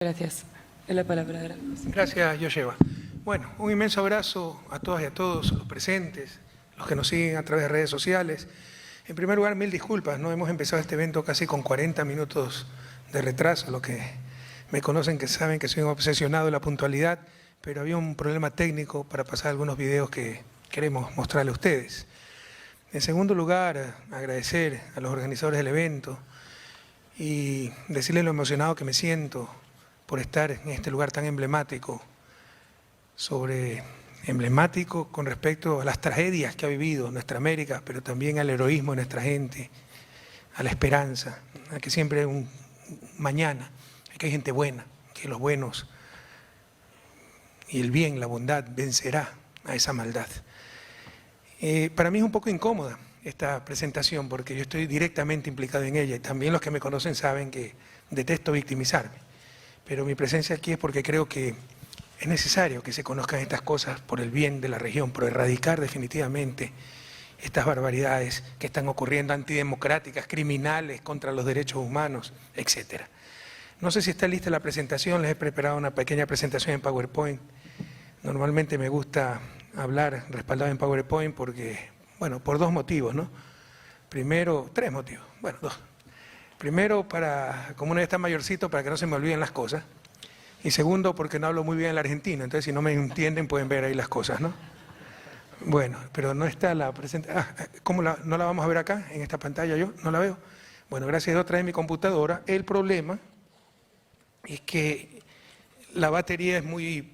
Gracias. Es la palabra de la Comisión. Gracias, Yosheva. Bueno, un inmenso abrazo a todas y a todos los presentes, los que nos siguen a través de redes sociales. En primer lugar, mil disculpas, ¿no? Hemos empezado este evento casi con 40 minutos de retraso. Los que me conocen que saben que soy un obsesionado de la puntualidad, pero había un problema técnico para pasar algunos videos que queremos mostrarle a ustedes. En segundo lugar, agradecer a los organizadores del evento y decirles lo emocionado que me siento por estar en este lugar tan emblemático, emblemático con respecto a las tragedias que ha vivido nuestra América, pero también al heroísmo de nuestra gente, a la esperanza, a que siempre hay un mañana, a que hay gente buena, que los buenos y el bien, la bondad, vencerá a esa maldad. Para mí es un poco incómoda esta presentación porque yo estoy directamente implicado en ella y también los que me conocen saben que detesto victimizarme. Pero mi presencia aquí es porque creo que es necesario que se conozcan estas cosas por el bien de la región, por erradicar definitivamente estas barbaridades que están ocurriendo, antidemocráticas, criminales, contra los derechos humanos, etc. No sé si está lista la presentación, les he preparado una pequeña presentación en PowerPoint. Normalmente me gusta hablar respaldado en PowerPoint porque, bueno, por dos motivos, ¿no? Primero, tres motivos, bueno, dos. Primero, como uno ya está mayorcito, para que no se me olviden las cosas. Y segundo, porque no hablo muy bien el argentino, entonces si no me entienden pueden ver ahí las cosas, ¿no? Bueno, pero no está la presentación. ¿Cómo no la vamos a ver acá, en esta pantalla yo? ¿No la veo? Bueno, gracias a Dios trae mi computadora. El problema es que la batería es muy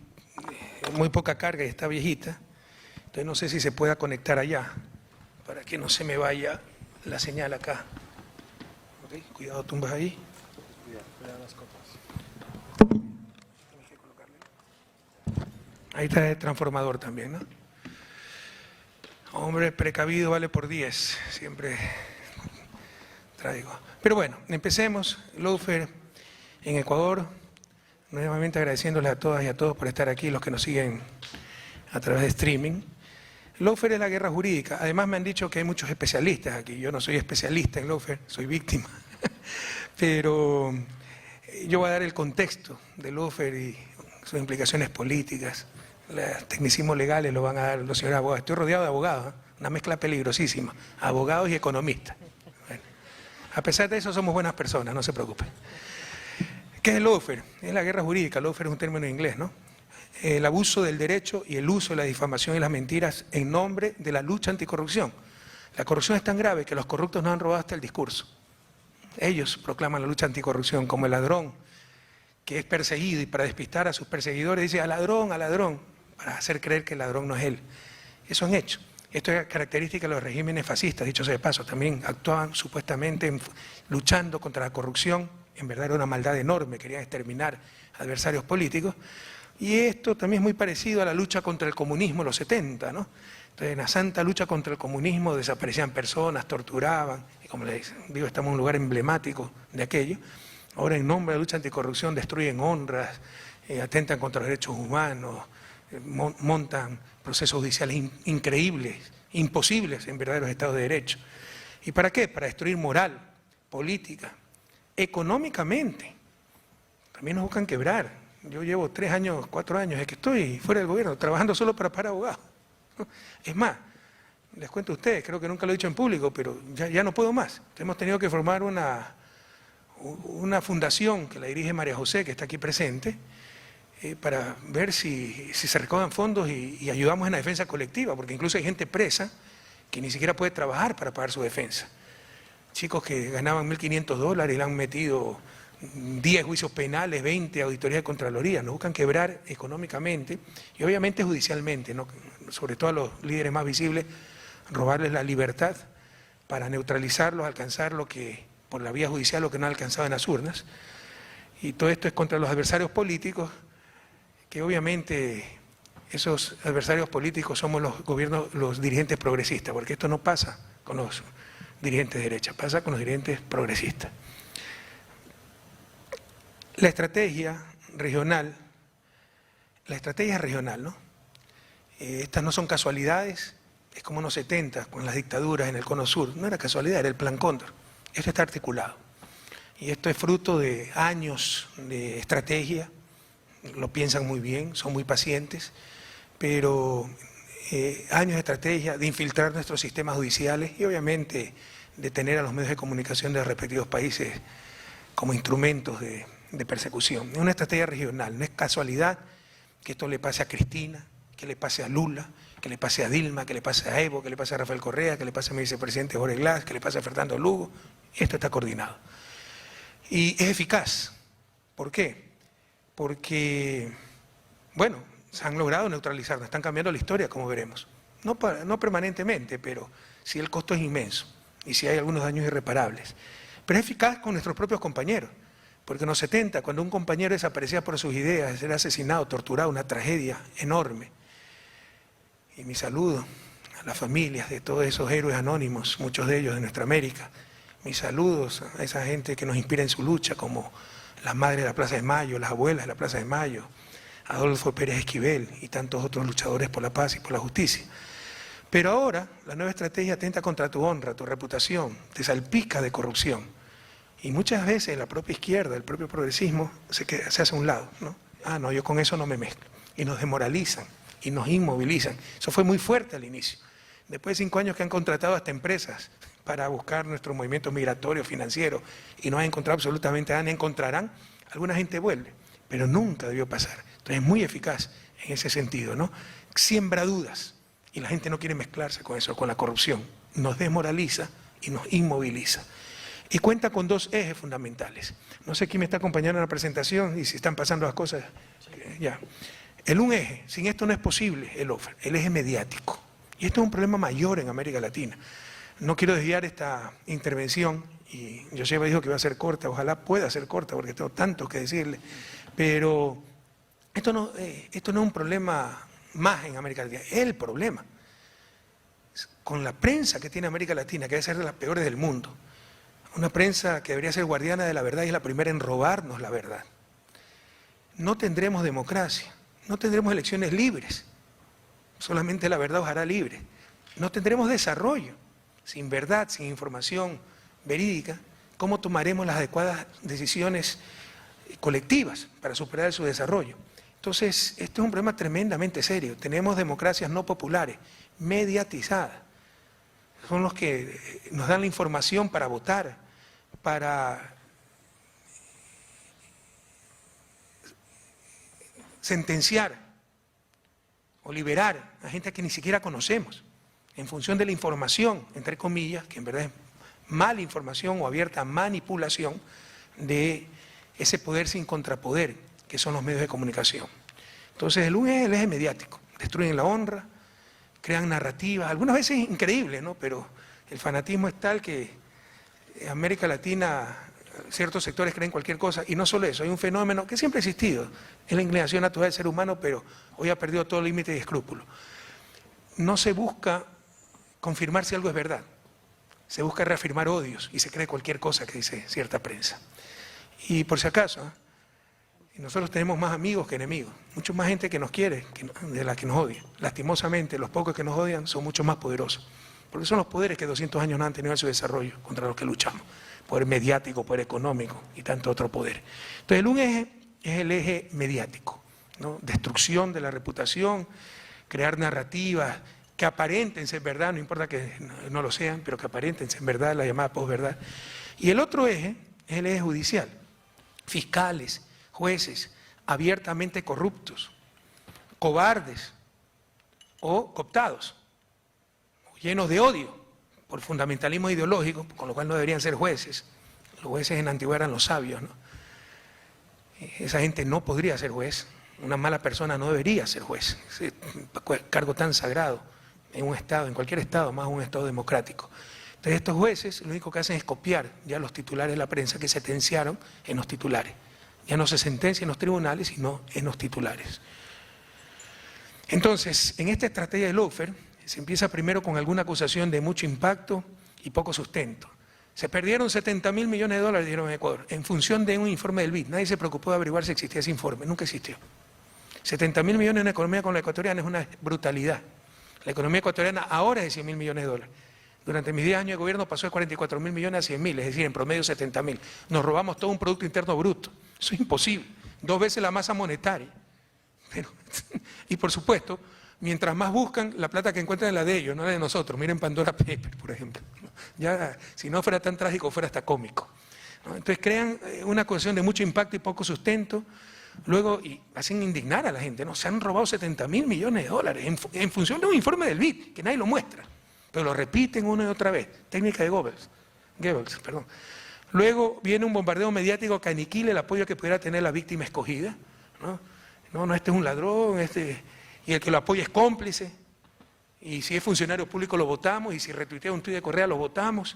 poca carga y está viejita. Entonces no sé si se pueda conectar allá, para que no se me vaya la señal acá. Okay, cuidado, tumbas ahí. Cuidado las copas. Ahí está el transformador también, ¿no? Hombre precavido vale por 10, siempre traigo. Pero bueno, empecemos. Lawfare en Ecuador, nuevamente agradeciéndoles a todas y a todos por estar aquí, los que nos siguen a través de streaming. Lawfare es la guerra jurídica. Además me han dicho que hay muchos especialistas aquí. Yo no soy especialista en lawfare, soy víctima. Pero yo voy a dar el contexto de lawfare y sus implicaciones políticas. Los tecnicismos legales lo van a dar los señores abogados. Estoy rodeado de abogados, ¿eh? Una mezcla peligrosísima, abogados y economistas. Bueno, a pesar de eso somos buenas personas, no se preocupen. ¿Qué es el lawfare? Es la guerra jurídica. Lawfare es un término en inglés, ¿no? El abuso del derecho y el uso de la difamación y las mentiras en nombre de la lucha anticorrupción. La corrupción es tan grave que los corruptos nos han robado hasta el discurso. Ellos proclaman la lucha anticorrupción como el ladrón que es perseguido y para despistar a sus perseguidores dice al ladrón, para hacer creer que el ladrón no es él. Eso han hecho. Esto es característica de los regímenes fascistas, dicho sea de paso, también actuaban supuestamente luchando contra la corrupción, en verdad era una maldad enorme, querían exterminar adversarios políticos. Y esto también es muy parecido a la lucha contra el comunismo en los 70, ¿no? Entonces, en la santa lucha contra el comunismo desaparecían personas, torturaban, y como les digo, estamos en un lugar emblemático de aquello. Ahora, en nombre de la lucha anticorrupción, destruyen honras, atentan contra los derechos humanos, montan procesos judiciales increíbles, imposibles en verdaderos estados de derecho. ¿Y para qué? Para destruir moral, política, económicamente. También nos buscan quebrar. Yo llevo 3 años, 4 años, es que estoy fuera del gobierno, trabajando solo para pagar abogados. Es más, les cuento a ustedes, creo que nunca lo he dicho en público, pero ya no puedo más. Hemos tenido que formar una fundación que la dirige María José, que está aquí presente, para ver si se recaudan fondos y ayudamos en la defensa colectiva, porque incluso hay gente presa que ni siquiera puede trabajar para pagar su defensa. Chicos que ganaban $1.500 y le han metido 10 juicios penales, 20 auditorías de Contraloría, nos buscan quebrar económicamente y obviamente judicialmente, ¿no? Sobre todo a los líderes más visibles, robarles la libertad para neutralizarlos, alcanzar lo que, por la vía judicial, lo que no han alcanzado en las urnas. Y todo esto es contra los adversarios políticos, que obviamente esos adversarios políticos somos los gobiernos, los dirigentes progresistas, porque esto no pasa con los dirigentes de derecha, pasa con los dirigentes progresistas. La estrategia regional, ¿no? Estas no son casualidades, es como en los 70, con las dictaduras en el Cono Sur, no era casualidad, era el Plan Cóndor. Esto está articulado. Y esto es fruto de años de estrategia, lo piensan muy bien, son muy pacientes, pero años de estrategia de infiltrar nuestros sistemas judiciales y obviamente de tener a los medios de comunicación de los respectivos países como instrumentos de persecución. Es una estrategia regional, no es casualidad que esto le pase a Cristina, que le pase a Lula, que le pase a Dilma, que le pase a Evo, que le pase a Rafael Correa, que le pase a mi vicepresidente Jorge Glass, que le pase a Fernando Lugo. Esto está coordinado. Y es eficaz. ¿Por qué? Porque, bueno, se han logrado neutralizar, están cambiando la historia, como veremos. No permanentemente, pero sí el costo es inmenso y sí hay algunos daños irreparables. Pero es eficaz con nuestros propios compañeros, porque en los 70, cuando un compañero desaparecía por sus ideas, era asesinado, torturado, una tragedia enorme. Y mi saludo a las familias de todos esos héroes anónimos, muchos de ellos de nuestra América. Mis saludos a esa gente que nos inspira en su lucha, como las madres de la Plaza de Mayo, las abuelas de la Plaza de Mayo, Adolfo Pérez Esquivel y tantos otros luchadores por la paz y por la justicia. Pero ahora la nueva estrategia atenta contra tu honra, tu reputación, te salpica de corrupción. Y muchas veces la propia izquierda, el propio progresismo se hace a un lado, ¿no? Ah, no, yo con eso no me mezclo. Y nos desmoralizan y nos inmovilizan. Eso fue muy fuerte al inicio. Después de 5 años que han contratado hasta empresas para buscar nuestros movimientos migratorios, financieros, y no han encontrado absolutamente nada, encontrarán, alguna gente vuelve, pero nunca debió pasar. Entonces es muy eficaz en ese sentido, ¿no? Siembra dudas y la gente no quiere mezclarse con eso, con la corrupción. Nos desmoraliza y nos inmoviliza. Y cuenta con 2 ejes fundamentales. No sé quién me está acompañando en la presentación y si están pasando las cosas. Ya. Un eje, sin esto no es posible el lawfare, el eje mediático. Y esto es un problema mayor en América Latina. No quiero desviar esta intervención, y Joseba dijo que iba a ser corta, ojalá pueda ser corta porque tengo tanto que decirle, pero esto no es un problema más en América Latina, es el problema. Con la prensa que tiene América Latina, que debe ser de las peores del mundo, una prensa que debería ser guardiana de la verdad y es la primera en robarnos la verdad. No tendremos democracia, no tendremos elecciones libres, solamente la verdad os hará libre. No tendremos desarrollo, sin verdad, sin información verídica. ¿Cómo tomaremos las adecuadas decisiones colectivas para superar su desarrollo? Entonces, esto es un problema tremendamente serio. Tenemos democracias no populares, mediatizadas. Son los que nos dan la información para votar, para sentenciar o liberar a gente que ni siquiera conocemos, en función de la información, entre comillas, que en verdad es mala información o abierta manipulación de ese poder sin contrapoder, que son los medios de comunicación. Entonces, el eje mediático, destruyen la honra, crean narrativas, algunas veces increíbles, ¿no? Pero el fanatismo es tal que en América Latina ciertos sectores creen cualquier cosa, y no solo eso, hay un fenómeno que siempre ha existido, es la inclinación natural del ser humano, pero hoy ha perdido todo límite y escrúpulo. No se busca confirmar si algo es verdad, se busca reafirmar odios y se cree cualquier cosa que dice cierta prensa. Y por si acaso, nosotros tenemos más amigos que enemigos, mucho más gente que nos quiere de la que nos odia. Lastimosamente, los pocos que nos odian son mucho más poderosos, porque son los poderes que 200 años no han tenido en su desarrollo contra los que luchamos. Poder mediático, poder económico y tanto otro poder. Entonces, un eje es el eje mediático, ¿no? Destrucción de la reputación, crear narrativas que aparenten ser verdad, no importa que no lo sean, pero que aparenten ser verdad, la llamada posverdad. Y el otro eje es el eje judicial. Fiscales, jueces, abiertamente corruptos, cobardes o cooptados, llenos de odio por fundamentalismo ideológico, con lo cual no deberían ser jueces. Los jueces en la antigüedad eran los sabios, ¿no? Esa gente no podría ser juez, una mala persona no debería ser juez, ese cargo tan sagrado en un Estado, en cualquier Estado, más un Estado democrático. Entonces estos jueces lo único que hacen es copiar ya los titulares de la prensa que sentenciaron en los titulares. Ya no se sentencia en los tribunales, sino en los titulares. Entonces, en esta estrategia de lawfare, se empieza primero con alguna acusación de mucho impacto y poco sustento. Se perdieron 70.000 millones de dólares, dijeron en Ecuador, en función de un informe del BID. Nadie se preocupó de averiguar si existía ese informe, nunca existió. 70.000 millones en economía con la ecuatoriana es una brutalidad. La economía ecuatoriana ahora es de 100.000 millones de dólares. Durante mis 10 años de gobierno pasó de 44.000 millones a 100.000, es decir, en promedio 70.000. Nos robamos todo un Producto Interno Bruto. Eso es imposible. 2 veces la masa monetaria. Pero, y por supuesto, mientras más buscan, la plata que encuentran es la de ellos, no la de nosotros. Miren Pandora Paper, por ejemplo. Ya, si no fuera tan trágico, fuera hasta cómico, ¿no? Entonces crean una cuestión de mucho impacto y poco sustento. Luego y hacen indignar a la gente, ¿no? Se han robado 70.000 millones de dólares en función de un informe del BID, que nadie lo muestra, pero lo repiten una y otra vez. Técnica de Goebbels. Perdón. Luego viene un bombardeo mediático que aniquila el apoyo que pudiera tener la víctima escogida, ¿no? No, este es un ladrón, y el que lo apoya es cómplice, y si es funcionario público lo votamos, y si retuitea un tuit de Correa lo votamos,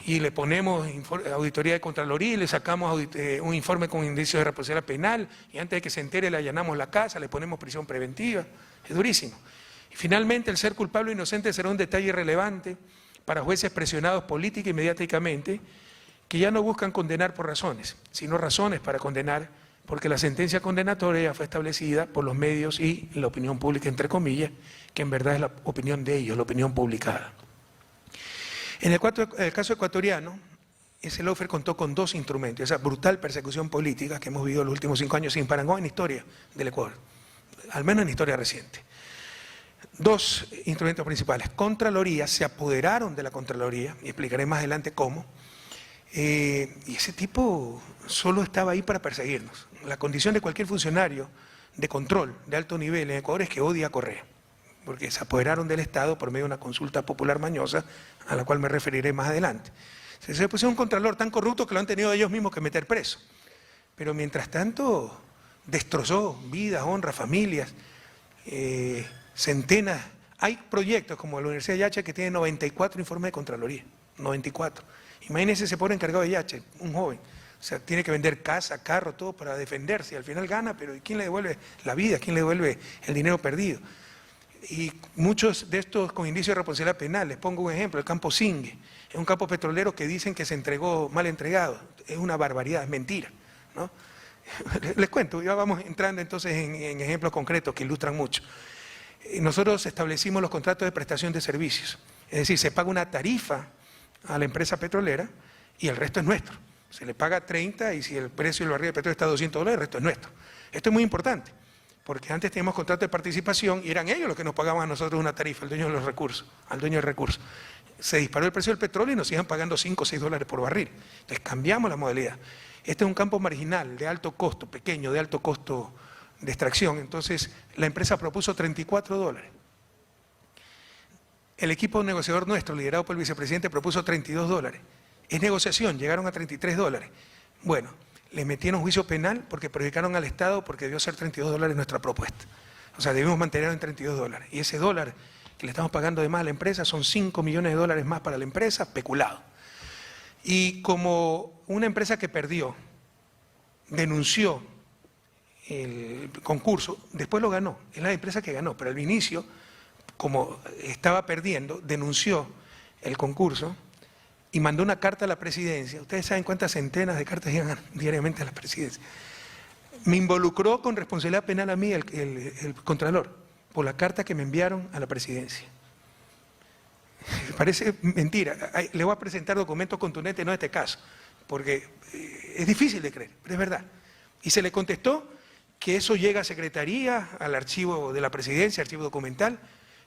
y le ponemos auditoría de Contraloría y le sacamos un informe con indicios de responsabilidad penal, y antes de que se entere le allanamos la casa, le ponemos prisión preventiva. Es durísimo. Y finalmente, el ser culpable o inocente será un detalle irrelevante para jueces presionados política y mediáticamente, que ya no buscan condenar por razones, sino razones para condenar, porque la sentencia condenatoria fue establecida por los medios y la opinión pública, entre comillas, que en verdad es la opinión de ellos, la opinión publicada. En el caso ecuatoriano, ese lawfare contó con 2 instrumentos, esa brutal persecución política que hemos vivido en los últimos 5 años sin parangón en la historia del Ecuador, al menos en la historia reciente. 2 instrumentos principales. Contraloría, se apoderaron de la Contraloría, y explicaré más adelante cómo, y ese tipo solo estaba ahí para perseguirnos. La condición de cualquier funcionario de control de alto nivel en Ecuador es que odia a Correa, porque se apoderaron del Estado por medio de una consulta popular mañosa, a la cual me referiré más adelante. Se pusieron un contralor tan corrupto que lo han tenido ellos mismos que meter preso. Pero mientras tanto, destrozó vidas, honras, familias, centenas. Hay proyectos como la Universidad de Yache que tiene 94 informes de Contraloría, 94. Imagínense, se pone encargado de Yache, un joven. O sea, tiene que vender casa, carro, todo para defenderse. Y al final gana, pero ¿quién le devuelve la vida? ¿Quién le devuelve el dinero perdido? Y muchos de estos con indicios de responsabilidad penal. Les pongo un ejemplo, el campo Singue. Es un campo petrolero que dicen que se entregó mal entregado. Es una barbaridad, es mentira, ¿no? Les cuento, ya vamos entrando entonces en ejemplos concretos que ilustran mucho. Nosotros establecimos los contratos de prestación de servicios. Es decir, se paga una tarifa a la empresa petrolera y el resto es nuestro. Se le paga 30 y si el precio del barril de petróleo está a $200, el resto es nuestro. Esto es muy importante, porque antes teníamos contratos de participación y eran ellos los que nos pagaban a nosotros una tarifa, al dueño de los recursos, al dueño del recurso. Se disparó el precio del petróleo y nos iban pagando 5 o 6 dólares por barril. Entonces cambiamos la modalidad. Este es un campo marginal, de alto costo, pequeño, de alto costo de extracción. Entonces la empresa propuso 34 dólares. El equipo negociador nuestro, liderado por el vicepresidente, propuso 32 dólares. Es negociación, llegaron a 33 dólares. Bueno, les metieron juicio penal porque perjudicaron al Estado porque debió ser 32 dólares nuestra propuesta. O sea, debimos mantenerlo en 32 dólares. Y ese dólar que le estamos pagando de más a la empresa son 5 millones de dólares más para la empresa, especulado. Y como una empresa que perdió, denunció el concurso, después lo ganó. Es la empresa que ganó, pero al inicio, como estaba perdiendo, denunció el concurso y mandó una carta a la presidencia. Ustedes saben cuántas centenas de cartas llegan diariamente a la presidencia. Me involucró con responsabilidad penal a mí el contralor por la carta que me enviaron a la presidencia. Parece mentira. Le voy a presentar documentos contundentes, no en este caso, porque es difícil de creer, pero es verdad. Y se le contestó que eso llega a secretaría, al archivo de la presidencia, archivo documental,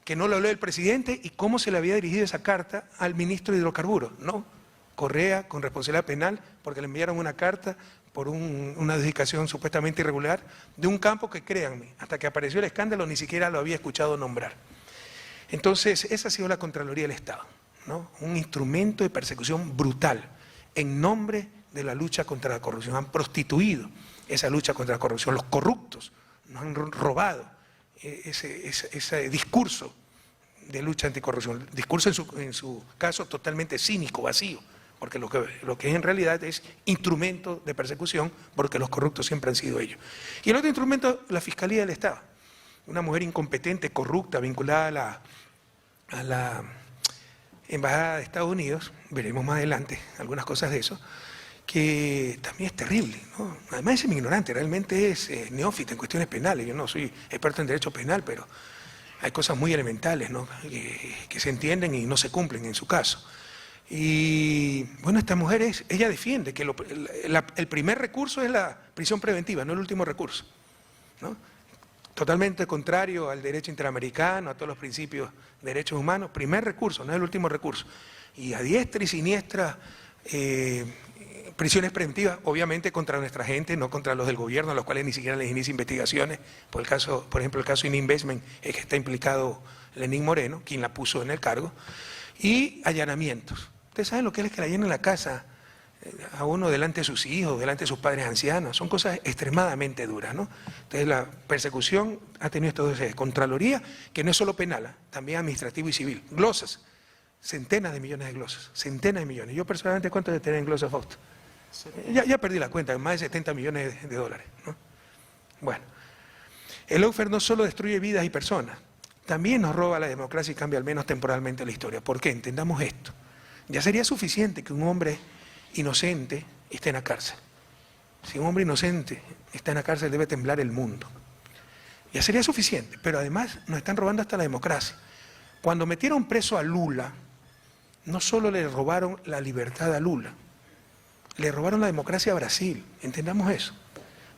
que no lo habló el presidente y cómo se le había dirigido esa carta al ministro de Hidrocarburos. No, Correa con responsabilidad penal porque le enviaron una carta por una adjudicación supuestamente irregular de un campo que, créanme, hasta que apareció el escándalo ni siquiera lo había escuchado nombrar. Entonces, esa ha sido la Contraloría del Estado, ¿no? Un instrumento de persecución brutal en nombre de la lucha contra la corrupción. Han prostituido esa lucha contra la corrupción. Los corruptos nos han robado ese discurso de lucha anticorrupción. Discurso en su caso totalmente cínico, vacío, porque lo que es en realidad es instrumento de persecución, porque los corruptos siempre han sido ellos. Y el otro instrumento, la Fiscalía del Estado. Una mujer incompetente, corrupta, vinculada a la Embajada de Estados Unidos, veremos más adelante algunas cosas de eso, que también es terrible, ¿no? Además es ignorante, realmente es neófita en cuestiones penales. Yo no soy experto en derecho penal, pero hay cosas muy elementales, ¿no? que se entienden y no se cumplen en su caso. Y bueno, esta mujer, ella defiende que el primer recurso es la prisión preventiva, no el último recurso, ¿no? Totalmente contrario al derecho interamericano, a todos los principios de derechos humanos. Primer recurso, no es el último recurso. Y a diestra y siniestra, prisiones preventivas, obviamente contra nuestra gente, no contra los del gobierno, a los cuales ni siquiera les inicia investigaciones. Por ejemplo, el caso Ininvestment es que está implicado Lenín Moreno, quien la puso en el cargo, y allanamientos. Ustedes saben lo que es que la llenen la casa a uno delante de sus hijos, delante de sus padres ancianos. Son cosas extremadamente duras, ¿no? Entonces la persecución ha tenido estos dos ejes. Contraloría, que no es solo penal, también administrativo y civil. Glosas, centenas de millones de glosas, centenas de millones. Yo personalmente, ¿cuánto de tener en glosas, Fausto? Ya perdí la cuenta, más de 70 millones de dólares, ¿no? Bueno, el lawfare no solo destruye vidas y personas, también nos roba la democracia y cambia al menos temporalmente la historia. ¿Por qué? Entendamos esto. Ya sería suficiente que un hombre inocente esté en la cárcel. Si un hombre inocente está en la cárcel, debe temblar el mundo. Ya sería suficiente, pero además nos están robando hasta la democracia. Cuando metieron preso a Lula, no solo le robaron la libertad a Lula, le robaron la democracia a Brasil. Entendamos eso.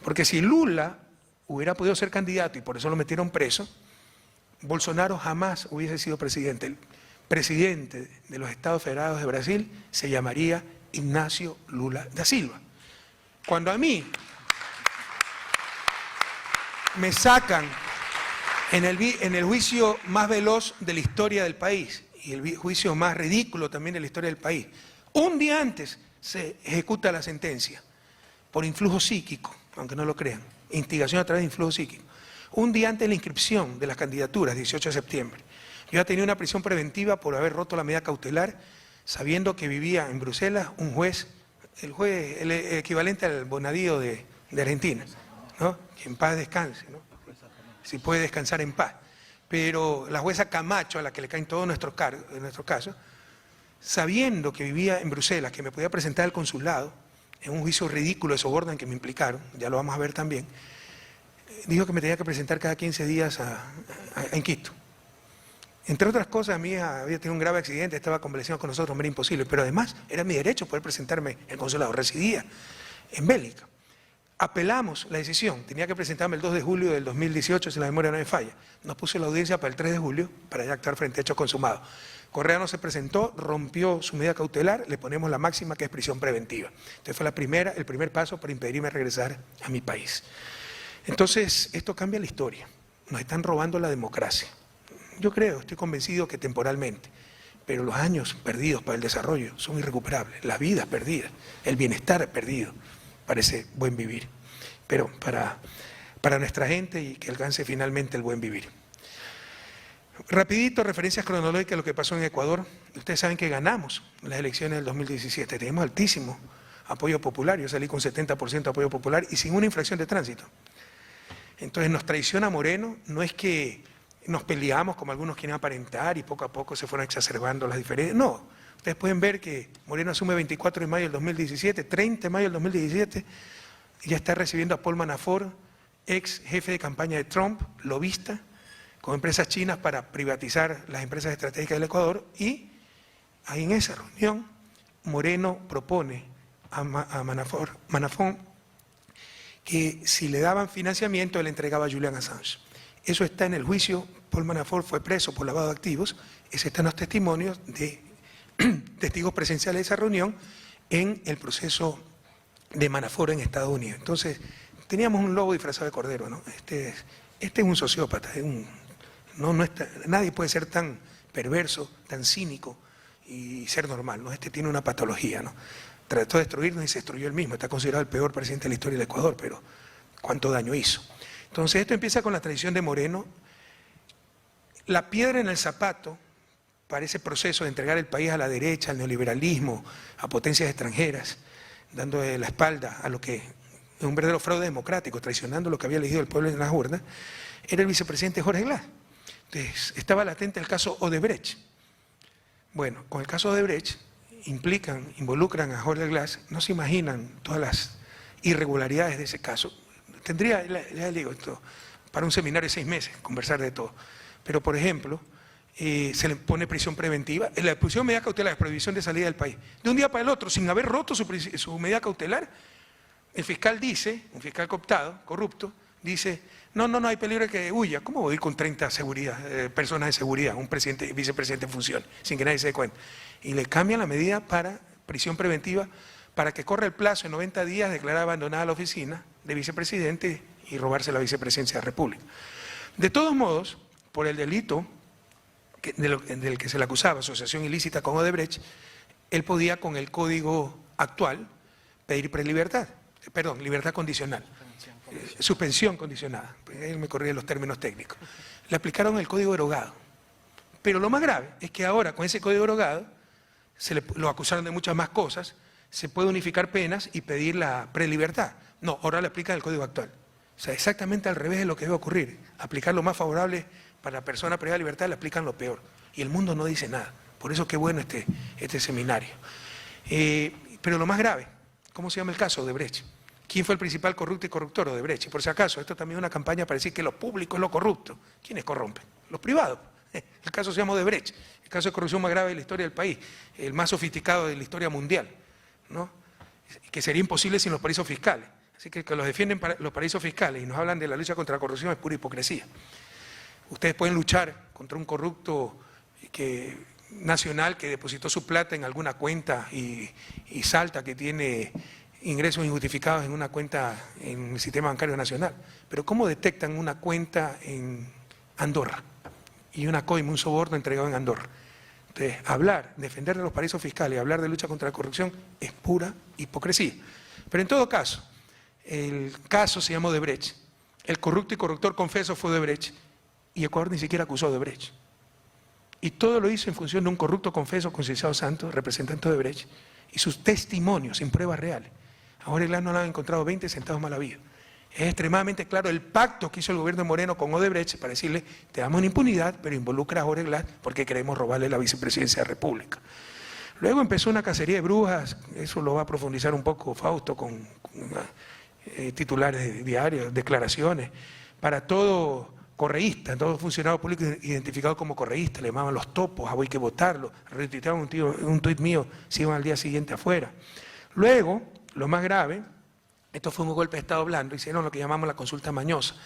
Porque si Lula hubiera podido ser candidato y por eso lo metieron preso, Bolsonaro jamás hubiese sido presidente. El presidente de los Estados Federados de Brasil se llamaría Ignacio Lula da Silva. Cuando a mí me sacan en el juicio más veloz de la historia del país y el juicio más ridículo también de la historia del país, un día antes se ejecuta la sentencia por influjo psíquico, aunque no lo crean, instigación a través de influjo psíquico. Un día antes de la inscripción de las candidaturas, 18 de septiembre, yo ya tenía una prisión preventiva por haber roto la medida cautelar, sabiendo que vivía en Bruselas un juez, el equivalente al Bonadío de Argentina, ¿no? Que en paz descanse, ¿no? Si puede descansar en paz. Pero la jueza Camacho, a la que le caen todos nuestros cargos, en nuestro caso, sabiendo que vivía en Bruselas, que me podía presentar al consulado, en un juicio ridículo de soborno en que me implicaron, ya lo vamos a ver también, dijo que me tenía que presentar cada 15 días en Quito. Entre otras cosas, mi hija había tenido un grave accidente, estaba convaleciendo con nosotros, me era imposible, pero además era mi derecho poder presentarme en el consulado, residía en Bélgica. Apelamos la decisión, tenía que presentarme el 2 de julio del 2018, si la memoria no me falla. Nos puso la audiencia para el 3 de julio, para ya actuar frente a hechos consumados. Correa no se presentó, rompió su medida cautelar, le ponemos la máxima que es prisión preventiva. Entonces fue el primer paso para impedirme regresar a mi país. Entonces, esto cambia la historia, nos están robando la democracia. Yo creo, estoy convencido que temporalmente, pero los años perdidos para el desarrollo son irrecuperables, las vidas perdidas, el bienestar perdido para ese buen vivir, pero para nuestra gente y que alcance finalmente el buen vivir. Rapidito, referencias cronológicas de lo que pasó en Ecuador. Ustedes saben que ganamos las elecciones del 2017, tenemos altísimo apoyo popular, yo salí con 70% de apoyo popular y sin una infracción de tránsito. Entonces nos traiciona Moreno, no es que nos peleamos como algunos quieren aparentar y poco a poco se fueron exacerbando las diferencias. No, ustedes pueden ver que Moreno asume 24 de mayo del 2017, 30 de mayo del 2017, ya está recibiendo a Paul Manafort, ex jefe de campaña de Trump, lobista, con empresas chinas para privatizar las empresas estratégicas del Ecuador, y ahí en esa reunión Moreno propone a Manafort que si le daban financiamiento, él entregaba a Julian Assange. Eso está en el juicio, Paul Manafort fue preso por lavado de activos, ese está en los testimonios de testigos presenciales de esa reunión en el proceso de Manafort en Estados Unidos. Entonces, teníamos un lobo disfrazado de cordero, ¿no? Este es un sociópata, nadie puede ser tan perverso, tan cínico y ser normal, ¿no? Este tiene una patología, ¿no? Trató de destruirnos y se destruyó él mismo, está considerado el peor presidente de la historia del Ecuador, pero ¿cuánto daño hizo? Entonces esto empieza con la traición de Moreno, la piedra en el zapato para ese proceso de entregar el país a la derecha, al neoliberalismo, a potencias extranjeras, dando la espalda a lo que es un verdadero fraude democrático, traicionando lo que había elegido el pueblo en las urnas, era el vicepresidente Jorge Glass. Entonces estaba latente el caso Odebrecht. Bueno, con el caso Odebrecht involucran a Jorge Glass, no se imaginan todas las irregularidades de ese caso. Tendría, ya digo, esto, para un seminario de 6 meses, conversar de todo. pero por ejemplo, se le pone prisión preventiva. La prisión medida cautelar es prohibición de salida del país. De un día para el otro, sin haber roto su medida cautelar, el fiscal dice, un fiscal cooptado, corrupto, dice, no hay peligro de que huya. ¿Cómo voy a ir con 30 personas de seguridad, un presidente, vicepresidente en función, sin que nadie se dé cuenta? Y le cambian la medida para prisión preventiva para que corra el plazo de 90 días de declarar abandonada la oficina de vicepresidente y robarse la vicepresidencia de la República. De todos modos, por el delito del que se le acusaba, asociación ilícita con Odebrecht, él podía con el código actual pedir libertad condicional, suspensión condicionada, él me corría los términos técnicos. Le aplicaron el código derogado, pero lo más grave es que ahora con ese código derogado lo acusaron de muchas más cosas, se puede unificar penas y pedir la prelibertad. No, ahora le aplican el código actual. O sea, exactamente al revés de lo que debe ocurrir. Aplicar lo más favorable para la persona privada de libertad, le aplican lo peor. Y el mundo no dice nada. Por eso qué bueno este seminario. Pero lo más grave, ¿cómo se llama el caso? Odebrecht. ¿Quién fue el principal corrupto y corruptor? Odebrecht. Y por si acaso, esto también es una campaña para decir que lo público es lo corrupto. ¿Quiénes corrompen? Los privados. El caso se llama Odebrecht. El caso de corrupción más grave de la historia del país. El más sofisticado de la historia mundial, ¿no? Que sería imposible sin los paraísos fiscales. Así que los defienden los paraísos fiscales y nos hablan de la lucha contra la corrupción es pura hipocresía. Ustedes pueden luchar contra un corrupto nacional que depositó su plata en alguna cuenta y salta que tiene ingresos injustificados en una cuenta en el sistema bancario nacional. Pero ¿cómo detectan una cuenta en Andorra y una coima, un soborno entregado en Andorra? Entonces, defender de los paraísos fiscales y hablar de lucha contra la corrupción es pura hipocresía. Pero en todo caso, el caso se llama Odebrecht. El corrupto y corruptor confeso fue Odebrecht y Ecuador ni siquiera acusó a Odebrecht. Y todo lo hizo en función de un corrupto confeso, Conceição Santos, representante de Odebrecht, y sus testimonios sin pruebas reales. Ahora el no le han encontrado 20 centavos mal habido. Es extremadamente claro el pacto que hizo el gobierno de Moreno con Odebrecht para decirle, te damos una impunidad, pero involucra a Jorge Glass porque queremos robarle la vicepresidencia de la República. Luego empezó una cacería de brujas, eso lo va a profundizar un poco Fausto con titulares de diarios, declaraciones, para todo correísta, todo funcionario público identificado como correísta, le llamaban los topos, hay que votarlo, retuiteaban un tuit mío, se iban al día siguiente afuera. Luego, lo más grave, esto fue un golpe de Estado blando, hicieron lo que llamamos la consulta mañosa,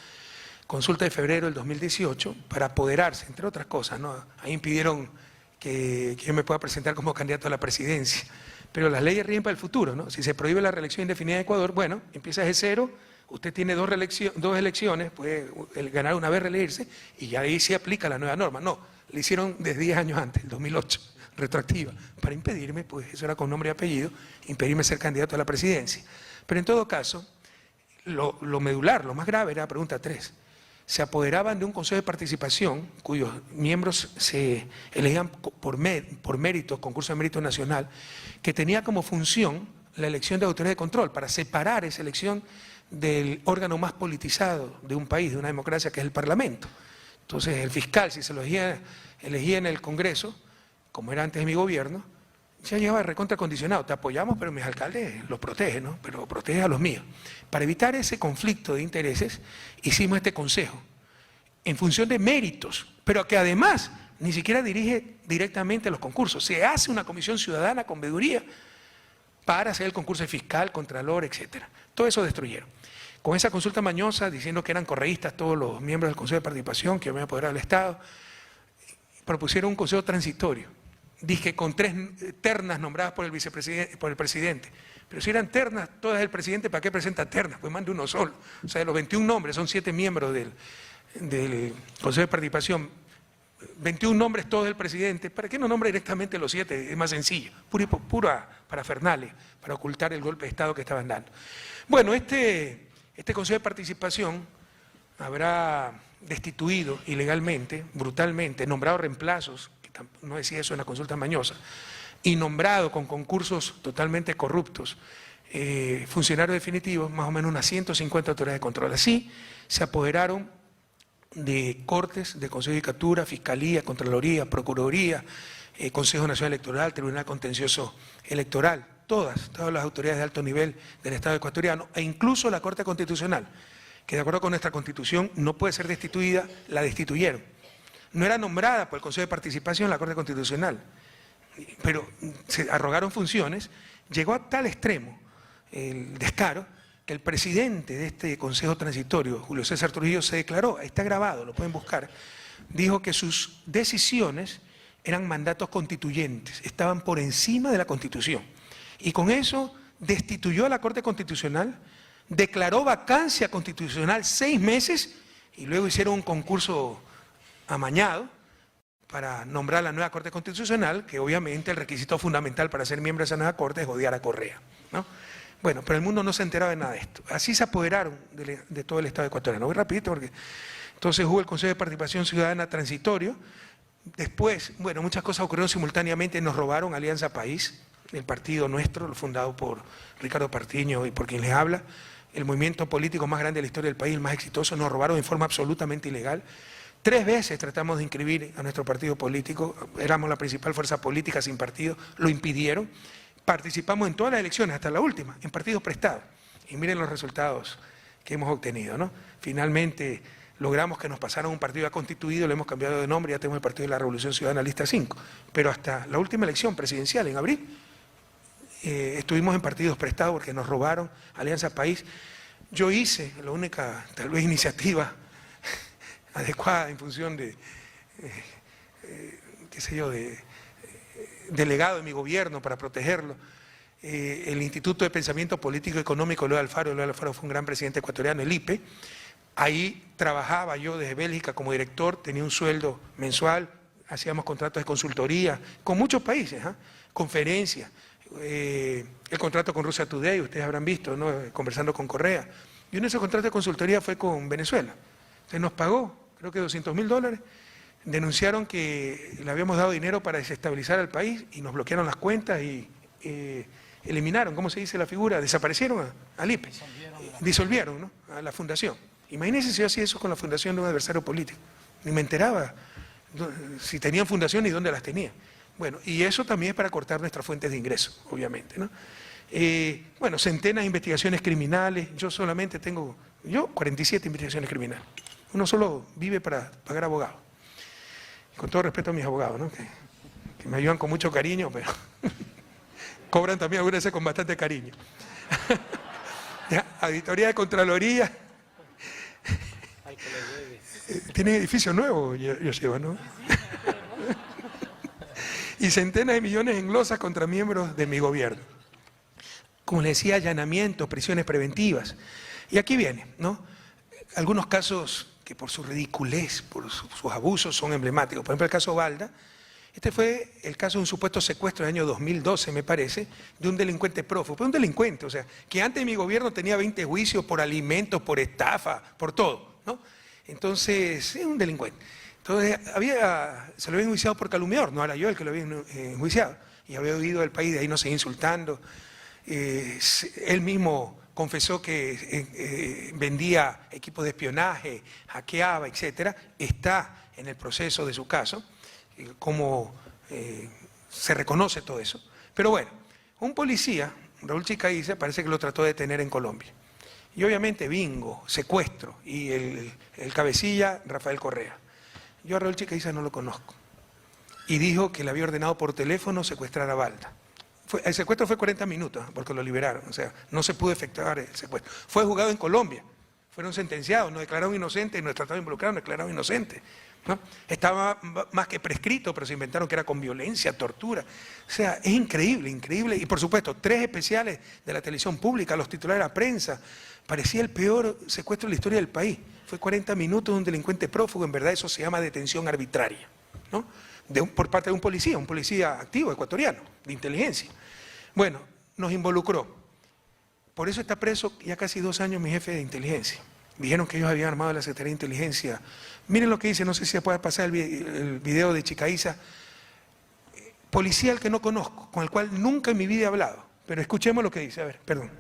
consulta de febrero del 2018, para apoderarse, entre otras cosas, ¿no? Ahí impidieron que yo me pueda presentar como candidato a la presidencia, pero las leyes ríen para el futuro, ¿no? Si se prohíbe la reelección indefinida de Ecuador, bueno, empieza de cero, usted tiene dos elecciones, puede ganar una vez, reelegirse, y ya ahí se aplica la nueva norma. No, le hicieron desde 10 años antes, el 2008, retroactiva, para impedirme, pues eso era con nombre y apellido, impedirme ser candidato a la presidencia. Pero en todo caso, lo medular, lo más grave era la pregunta 3. Se apoderaban de un consejo de participación cuyos miembros se elegían por mérito, concurso de mérito nacional, que tenía como función la elección de autoridad de control, para separar esa elección del órgano más politizado de un país, de una democracia, que es el Parlamento. Entonces el fiscal, si se lo elegía en el Congreso, como era antes de mi gobierno, ya llegaba recontra condicionado, te apoyamos, pero mis alcaldes los protegen, ¿no? Pero protege a los míos. Para evitar ese conflicto de intereses, hicimos este consejo, en función de méritos, pero que además ni siquiera dirige directamente los concursos. Se hace una comisión ciudadana con veeduría para hacer el concurso de fiscal, contralor, etcétera. Todo eso destruyeron. Con esa consulta mañosa, diciendo que eran correístas todos los miembros del Consejo de Participación, que me apoderaba del Estado, propusieron un consejo transitorio. Dije con 3 ternas nombradas por el presidente. Pero si eran ternas todas del presidente, ¿para qué presenta ternas? Pues mande uno solo. O sea, de los 21 nombres, son 7 miembros del Consejo de Participación, 21 nombres todos del presidente. ¿Para qué no nombra directamente los 7? Es más sencillo. Pura parafernalia, para ocultar el golpe de Estado que estaban dando. Bueno, este Consejo de Participación habrá destituido ilegalmente, brutalmente, nombrado reemplazos, no decía eso en la consulta mañosa, y nombrado con concursos totalmente corruptos, funcionarios definitivos, más o menos unas 150 autoridades de control. Así se apoderaron de cortes, de Consejo de Judicatura, Fiscalía, Contraloría, Procuraduría, Consejo Nacional Electoral, Tribunal Contencioso Electoral, todas las autoridades de alto nivel del Estado ecuatoriano, e incluso la Corte Constitucional, que de acuerdo con nuestra Constitución no puede ser destituida, la destituyeron. no era nombrada por el Consejo de Participación en la Corte Constitucional, pero se arrogaron funciones. Llegó a tal extremo el descaro que el presidente de este Consejo Transitorio, Julio César Trujillo, se declaró, está grabado, lo pueden buscar, dijo que sus decisiones eran mandatos constituyentes, estaban por encima de la Constitución. Y con eso destituyó a la Corte Constitucional, declaró vacancia constitucional 6 meses y luego hicieron un concurso amañado para nombrar la nueva Corte Constitucional, que obviamente el requisito fundamental para ser miembro de esa nueva Corte es odiar a Correa, ¿no? Bueno, pero el mundo no se enteraba de nada de esto. Así se apoderaron de todo el Estado ecuatoriano. Voy rapidito porque entonces hubo el Consejo de Participación Ciudadana transitorio. Después, bueno, muchas cosas ocurrieron simultáneamente. Nos robaron Alianza País, el partido nuestro, fundado por Ricardo Partiño y por quien les habla, el movimiento político más grande de la historia del país, el más exitoso. Nos robaron en forma absolutamente ilegal. 3 veces tratamos de inscribir a nuestro partido político, éramos la principal fuerza política sin partido, lo impidieron. Participamos en todas las elecciones, hasta la última, en partidos prestados. Y miren los resultados que hemos obtenido, ¿no? Finalmente logramos que nos pasaran un partido ya constituido, le hemos cambiado de nombre, ya tenemos el Partido de la Revolución Ciudadana Lista 5. Pero hasta la última elección presidencial, en abril, estuvimos en partidos prestados porque nos robaron Alianza País. Yo hice la única, tal vez, iniciativa adecuada en función de, qué sé yo, de delegado de mi gobierno para protegerlo, el Instituto de Pensamiento Político y Económico Eloy Alfaro. Eloy Alfaro fue un gran presidente ecuatoriano, el IPE. Ahí trabajaba yo desde Bélgica como director, tenía un sueldo mensual, hacíamos contratos de consultoría con muchos países, conferencias, el contrato con Russia Today, ustedes habrán visto, ¿no? Conversando con Correa. Y uno de esos contratos de consultoría fue con Venezuela. Se nos pagó, creo que $200.000. Denunciaron que le habíamos dado dinero para desestabilizar al país y nos bloquearon las cuentas y eliminaron, ¿cómo se dice la figura? Desaparecieron al IPE, disolvieron, ¿no? A la fundación. Imagínense si yo hacía eso con la fundación de un adversario político, ni me enteraba si tenían fundación y dónde las tenía. Bueno, y eso también es para cortar nuestras fuentes de ingresos, obviamente, ¿no? Bueno, centenas de investigaciones criminales, yo solamente tengo, 47 investigaciones criminales. Uno solo vive para pagar abogados. Con todo respeto a mis abogados, ¿no? que me ayudan con mucho cariño, pero cobran también algunas veces con bastante cariño. ¿Ya? Auditoría de Contraloría. Tienen edificio nuevo, yo llevo, ¿no? Y centenas de millones en glosas contra miembros de mi gobierno. Como les decía, allanamientos, prisiones preventivas. Y aquí viene, ¿no? Algunos casos que por su ridiculez, por sus abusos son emblemáticos. Por ejemplo, el caso Balda. Este fue el caso de un supuesto secuestro del año 2012, me parece, de un delincuente prófugo. Fue un delincuente, o sea, que antes de mi gobierno tenía 20 juicios por alimentos, por estafa, por todo, ¿no? Entonces, es un delincuente. Entonces, se lo había enjuiciado por calumniador, no era yo el que lo había enjuiciado. Y había huido del país, de ahí no seguía insultando. Él mismo confesó que vendía equipos de espionaje, hackeaba, etcétera. Está en el proceso de su caso, cómo se reconoce todo eso. Pero bueno, un policía, Raúl Chicaiza, parece que lo trató de detener en Colombia. Y obviamente bingo, secuestro, y el cabecilla, Rafael Correa. Yo a Raúl Chicaiza no lo conozco. Y dijo que le había ordenado por teléfono secuestrar a Balda. El secuestro fue 40 minutos, porque lo liberaron, o sea, no se pudo efectuar el secuestro. Fue juzgado en Colombia, fueron sentenciados, nos declararon inocentes, nos trataron de involucrar, nos declararon inocentes, ¿no? Estaba más que prescrito, pero se inventaron que era con violencia, tortura. O sea, es increíble, increíble. Y por supuesto, 3 especiales de la televisión pública, los titulares de la prensa. Parecía el peor secuestro de la historia del país. Fue 40 minutos de un delincuente prófugo, en verdad eso se llama detención arbitraria, ¿no? Por parte de un policía activo, ecuatoriano, de inteligencia. Bueno, nos involucró. Por eso está preso ya casi 2 años mi jefe de inteligencia. Dijeron que ellos habían armado la Secretaría de Inteligencia. Miren lo que dice, no sé si se puede pasar el video de Chicaiza. Policía al que no conozco, con el cual nunca en mi vida he hablado. Pero escuchemos lo que dice, a ver, perdón.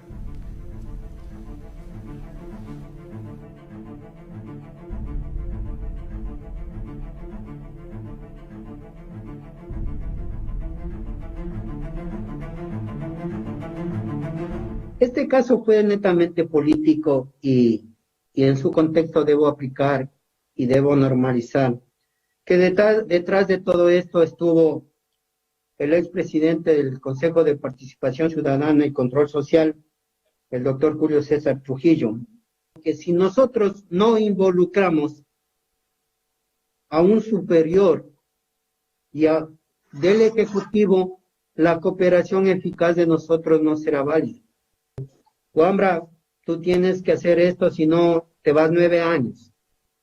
Este caso fue netamente político y en su contexto debo aplicar y debo normalizar que detrás de todo esto estuvo el expresidente del Consejo de Participación Ciudadana y Control Social, el doctor Julio César Trujillo, que si nosotros no involucramos a un superior del Ejecutivo, la cooperación eficaz de nosotros no será válida. Wambra, tú tienes que hacer esto, si no te vas 9 años.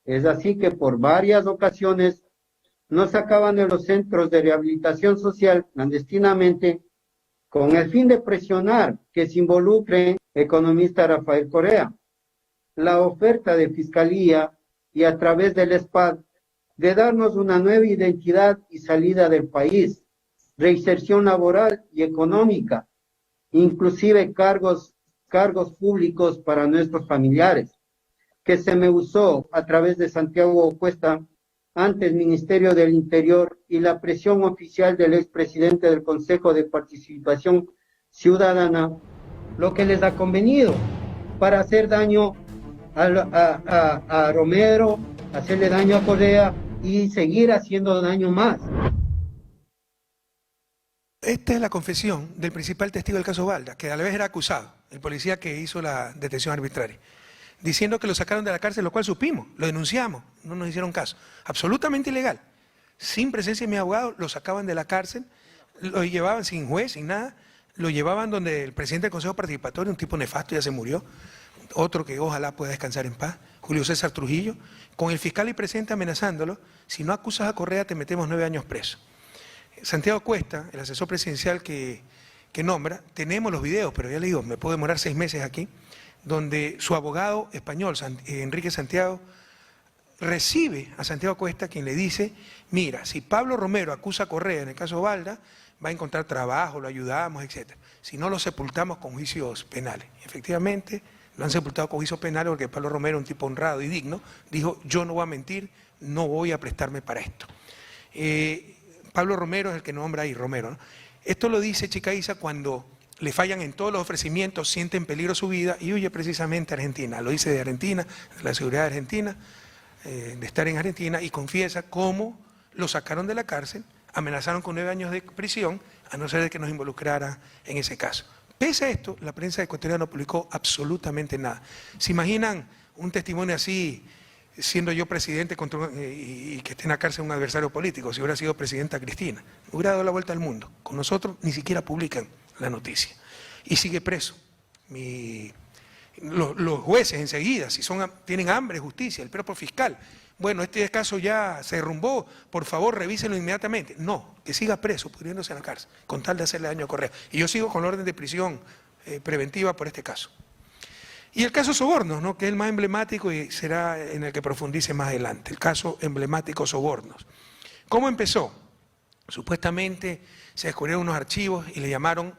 Es así que por varias ocasiones nos sacaban de los centros de rehabilitación social clandestinamente con el fin de presionar que se involucre el economista Rafael Correa. La oferta de Fiscalía y a través del SPAD de darnos una nueva identidad y salida del país, reinserción laboral y económica, inclusive cargos públicos para nuestros familiares, que se me usó a través de Santiago Cuesta ante el Ministerio del Interior y la presión oficial del expresidente del Consejo de Participación Ciudadana, lo que les ha convenido para hacer daño a Romero, hacerle daño a Correa y seguir haciendo daño más. Esta es la confesión del principal testigo del caso Balda, que a la vez era acusado, el policía que hizo la detención arbitraria, diciendo que lo sacaron de la cárcel, lo cual supimos, lo denunciamos, no nos hicieron caso. Absolutamente ilegal. Sin presencia de mi abogado, lo sacaban de la cárcel, lo llevaban sin juez, sin nada, lo llevaban donde el presidente del Consejo Participatorio, un tipo nefasto, ya se murió, otro que ojalá pueda descansar en paz, Julio César Trujillo, con el fiscal y presidente amenazándolo: si no acusas a Correa te metemos 9 años preso. Santiago Cuesta, el asesor presidencial que nombra, tenemos los videos, pero ya le digo, me puedo demorar 6 meses aquí, donde su abogado español, Enrique Santiago, recibe a Santiago Cuesta, quien le dice: mira, si Pablo Romero acusa a Correa en el caso Balda, va a encontrar trabajo, lo ayudamos, etc. Si no, lo sepultamos con juicios penales. Y efectivamente, lo han sepultado con juicios penales porque Pablo Romero, un tipo honrado y digno, dijo: yo no voy a mentir, no voy a prestarme para esto. Pablo Romero es el que nombra ahí, Romero, ¿no? Esto lo dice Chica Isa cuando le fallan en todos los ofrecimientos, siente en peligro su vida y huye precisamente a Argentina. Lo dice de Argentina, de la seguridad de Argentina, de estar en Argentina, y confiesa cómo lo sacaron de la cárcel, amenazaron con 9 años de prisión, a no ser de que nos involucrara en ese caso. Pese a esto, la prensa ecuatoriana no publicó absolutamente nada. ¿Se imaginan un testimonio así, siendo yo presidente y que esté en la cárcel un adversario político? Si hubiera sido presidenta Cristina, hubiera dado la vuelta al mundo. Con nosotros ni siquiera publican la noticia. Y sigue preso. Los jueces enseguida, si tienen hambre, justicia, el propio fiscal. Bueno, este caso ya se derrumbó, por favor revísenlo inmediatamente. No, que siga preso, pudriéndose en la cárcel, con tal de hacerle daño a Correa. Y yo sigo con la orden de prisión preventiva por este caso. Y el caso Sobornos, ¿no?, que es el más emblemático y será en el que profundice más adelante, el caso emblemático Sobornos. ¿Cómo empezó? Supuestamente se descubrieron unos archivos y le llamaron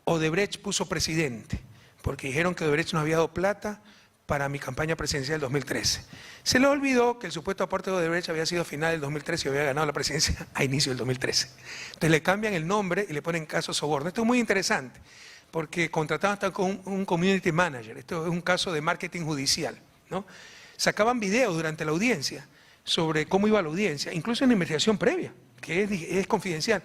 Odebrecht puso presidente, porque dijeron que Odebrecht nos había dado plata para mi campaña presidencial del 2013. Se le olvidó que el supuesto aporte de Odebrecht había sido a final del 2013 y había ganado la presidencia a inicio del 2013. Entonces le cambian el nombre y le ponen caso Soborno. Esto es muy interesante, porque contrataban hasta con un community manager. Esto es un caso de marketing judicial, ¿no? Sacaban videos durante la audiencia sobre cómo iba la audiencia, incluso en la investigación previa, que es confidencial,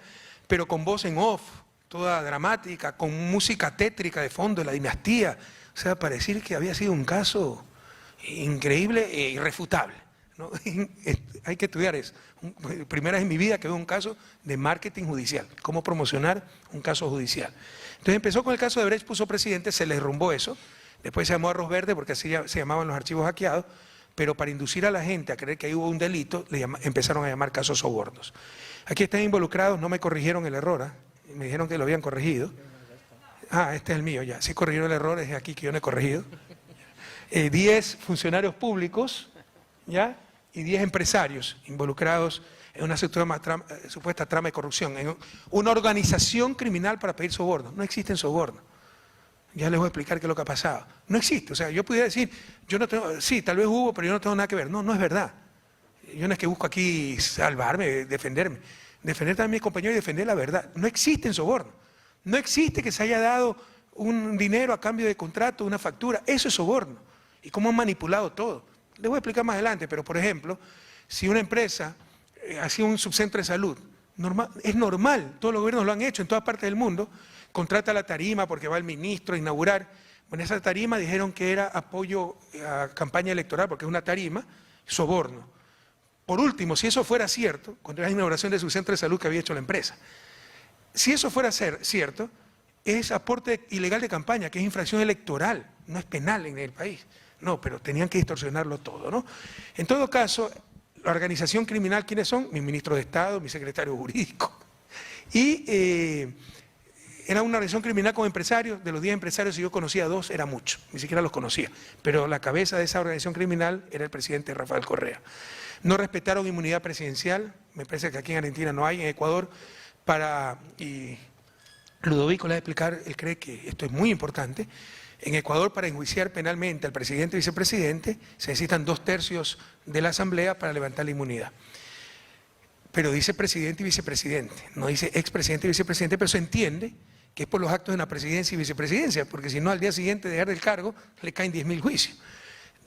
pero con voz en off, toda dramática, con música tétrica de fondo, la dinastía. O sea, para decir que había sido un caso increíble e irrefutable, ¿no? Hay que estudiar eso. Primera vez en mi vida que veo un caso de marketing judicial, cómo promocionar un caso judicial. Entonces empezó con el caso de Odebrecht puso presidente, se le derrumbó eso, después se llamó Arroz Verde porque así se llamaban los archivos hackeados, pero para inducir a la gente a creer que ahí hubo un delito, empezaron a llamar casos Sobornos. Aquí están involucrados, no me corrigieron el error, me dijeron que lo habían corregido. Este es el mío ya, sí corrigieron el error, es aquí que yo no he corregido. 10 funcionarios públicos, ¿ya?, y 10 empresarios involucrados en una supuesta trama de corrupción, en una organización criminal para pedir sobornos. No existen sobornos. Ya les voy a explicar qué es lo que ha pasado. No existe. O sea, yo pudiera decir, yo no tengo, sí, tal vez hubo, pero yo no tengo nada que ver. No, no es verdad. Yo no es que busco aquí salvarme, defenderme. Defender también a mis compañeros y defender la verdad. No existen sobornos. No existe que se haya dado un dinero a cambio de contrato, una factura. Eso es soborno. Y cómo han manipulado todo. Les voy a explicar más adelante, pero por ejemplo, si una empresa hacía un subcentro de salud. Es normal, todos los gobiernos lo han hecho en todas partes del mundo. Contrata la tarima porque va el ministro a inaugurar. Bueno, esa tarima dijeron que era apoyo a campaña electoral porque es una tarima, soborno. Por último, si eso fuera cierto, cuando era la inauguración de su centro de salud que había hecho la empresa, si eso fuera cierto, es aporte ilegal de campaña, que es infracción electoral, no es penal en el país. No, pero tenían que distorsionarlo todo, ¿no? En todo caso, la organización criminal, ¿quiénes son? Mi ministro de Estado, mi secretario jurídico. Y era una organización criminal con empresarios. De los 10 empresarios, si yo conocía a 2, era mucho, ni siquiera los conocía. Pero la cabeza de esa organización criminal era el presidente Rafael Correa. No respetaron inmunidad presidencial, me parece que aquí en Argentina no hay, en Ecuador, y Ludovico le va a explicar, él cree que esto es muy importante. En Ecuador, para enjuiciar penalmente al presidente y vicepresidente, se necesitan 2/3 de la Asamblea para levantar la inmunidad. Pero dice presidente y vicepresidente, no dice expresidente y vicepresidente, pero se entiende que es por los actos de la presidencia y vicepresidencia, porque si no, al día siguiente de dejar el cargo, le caen 10.000 juicios.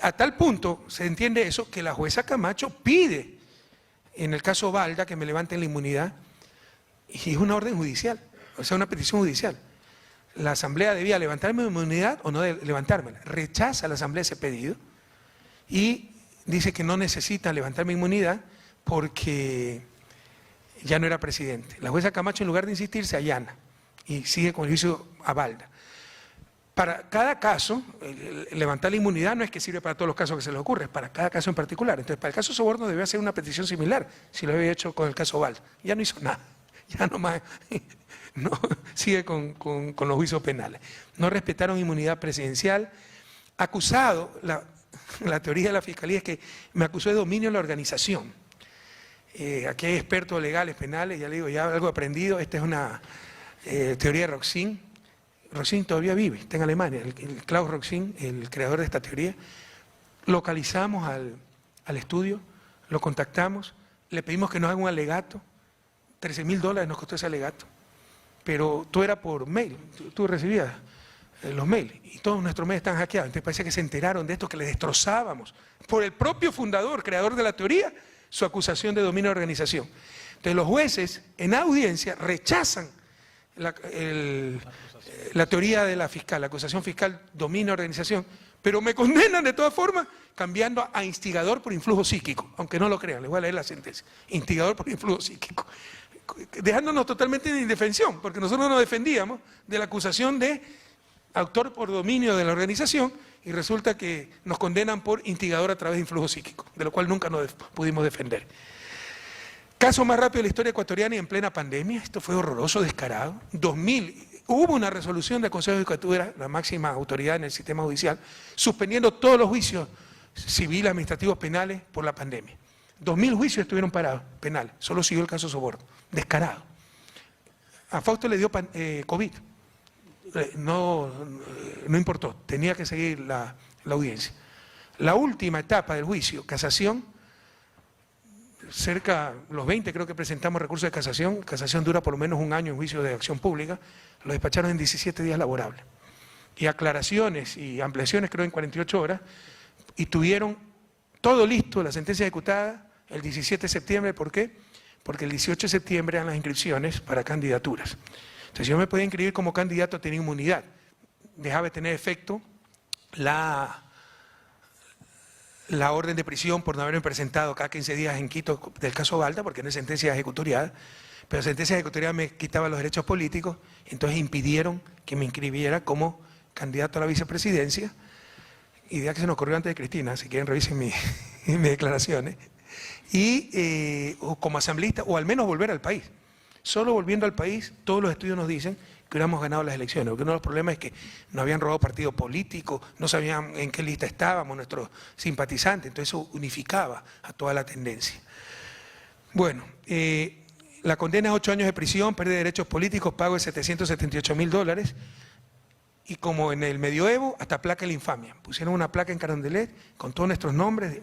A tal punto se entiende eso que la jueza Camacho pide, en el caso Balda, que me levanten la inmunidad, y es una orden judicial, o sea, una petición judicial. La Asamblea debía levantarme mi inmunidad o no levantármela. Rechaza la Asamblea ese pedido y dice que no necesita levantar mi inmunidad porque ya no era presidente. La jueza Camacho, en lugar de insistir, se allana y sigue con el juicio a Balda. Para cada caso, levantar la inmunidad no es que sirve para todos los casos que se les ocurre, es para cada caso en particular. Entonces, para el caso Soborno debe hacer una petición similar, si lo había hecho con el caso Balda. Ya no hizo nada, ya nomás no, sigue con los juicios penales. No respetaron inmunidad presidencial. Acusado, la teoría de la Fiscalía es que me acusó de dominio de la organización. Aquí hay expertos legales, penales, ya le digo, ya algo aprendido. Esta es una teoría de Roxin. Roxin todavía vive, está en Alemania, el Klaus Roxin, el creador de esta teoría. Localizamos al estudio, lo contactamos, le pedimos que nos haga un alegato, $13.000 nos costó ese alegato, pero todo era por mail, tú recibías los mails y todos nuestros mails están hackeados. Entonces parece que se enteraron de esto, que le destrozábamos por el propio fundador, creador de la teoría, su acusación de dominio de organización. Entonces los jueces en audiencia rechazan la teoría de la fiscal, la acusación fiscal, dominio de organización, pero me condenan de todas formas cambiando a instigador por influjo psíquico, aunque no lo crean, les voy a leer la sentencia, instigador por influjo psíquico, dejándonos totalmente en indefensión, porque nosotros nos defendíamos de la acusación de autor por dominio de la organización y resulta que nos condenan por instigador a través de influjo psíquico, de lo cual nunca nos pudimos defender. Caso más rápido de la historia ecuatoriana y en plena pandemia, esto fue horroroso, descarado. 2000, hubo una resolución del Consejo de Judicatura, la máxima autoridad en el sistema judicial, suspendiendo todos los juicios civiles, administrativos, penales por la pandemia. 2.000 juicios estuvieron parados, penales, solo siguió el caso Soborno, descarado. A Fausto le dio COVID, no importó, tenía que seguir la audiencia. La última etapa del juicio, casación, cerca, los 20 creo que presentamos recursos de casación. Casación dura por lo menos un año en juicio de acción pública, lo despacharon en 17 días laborables. Y aclaraciones y ampliaciones creo en 48 horas, y tuvieron todo listo, la sentencia ejecutada el 17 de septiembre, ¿por qué? Porque el 18 de septiembre eran las inscripciones para candidaturas. Entonces yo me podía inscribir como candidato, tenía inmunidad, dejaba de tener efecto la orden de prisión por no haberme presentado cada 15 días en Quito del caso Balda, porque no es sentencia ejecutoriada, pero la sentencia ejecutoriada me quitaba los derechos políticos, entonces impidieron que me inscribiera como candidato a la vicepresidencia, idea que se nos ocurrió antes de Cristina, si quieren revisen mis declaraciones, y o como asambleísta, o al menos volver al país. Solo volviendo al país, todos los estudios nos dicen que hubiéramos ganado las elecciones, porque uno de los problemas es que nos habían robado partido político, no sabían en qué lista estábamos nuestros simpatizantes, entonces eso unificaba a toda la tendencia. Bueno, la condena es 8 años de prisión, pérdida de derechos políticos, pago de $778.000, y como en el medioevo, hasta placa de la infamia. Pusieron una placa en Carondelet con todos nuestros nombres,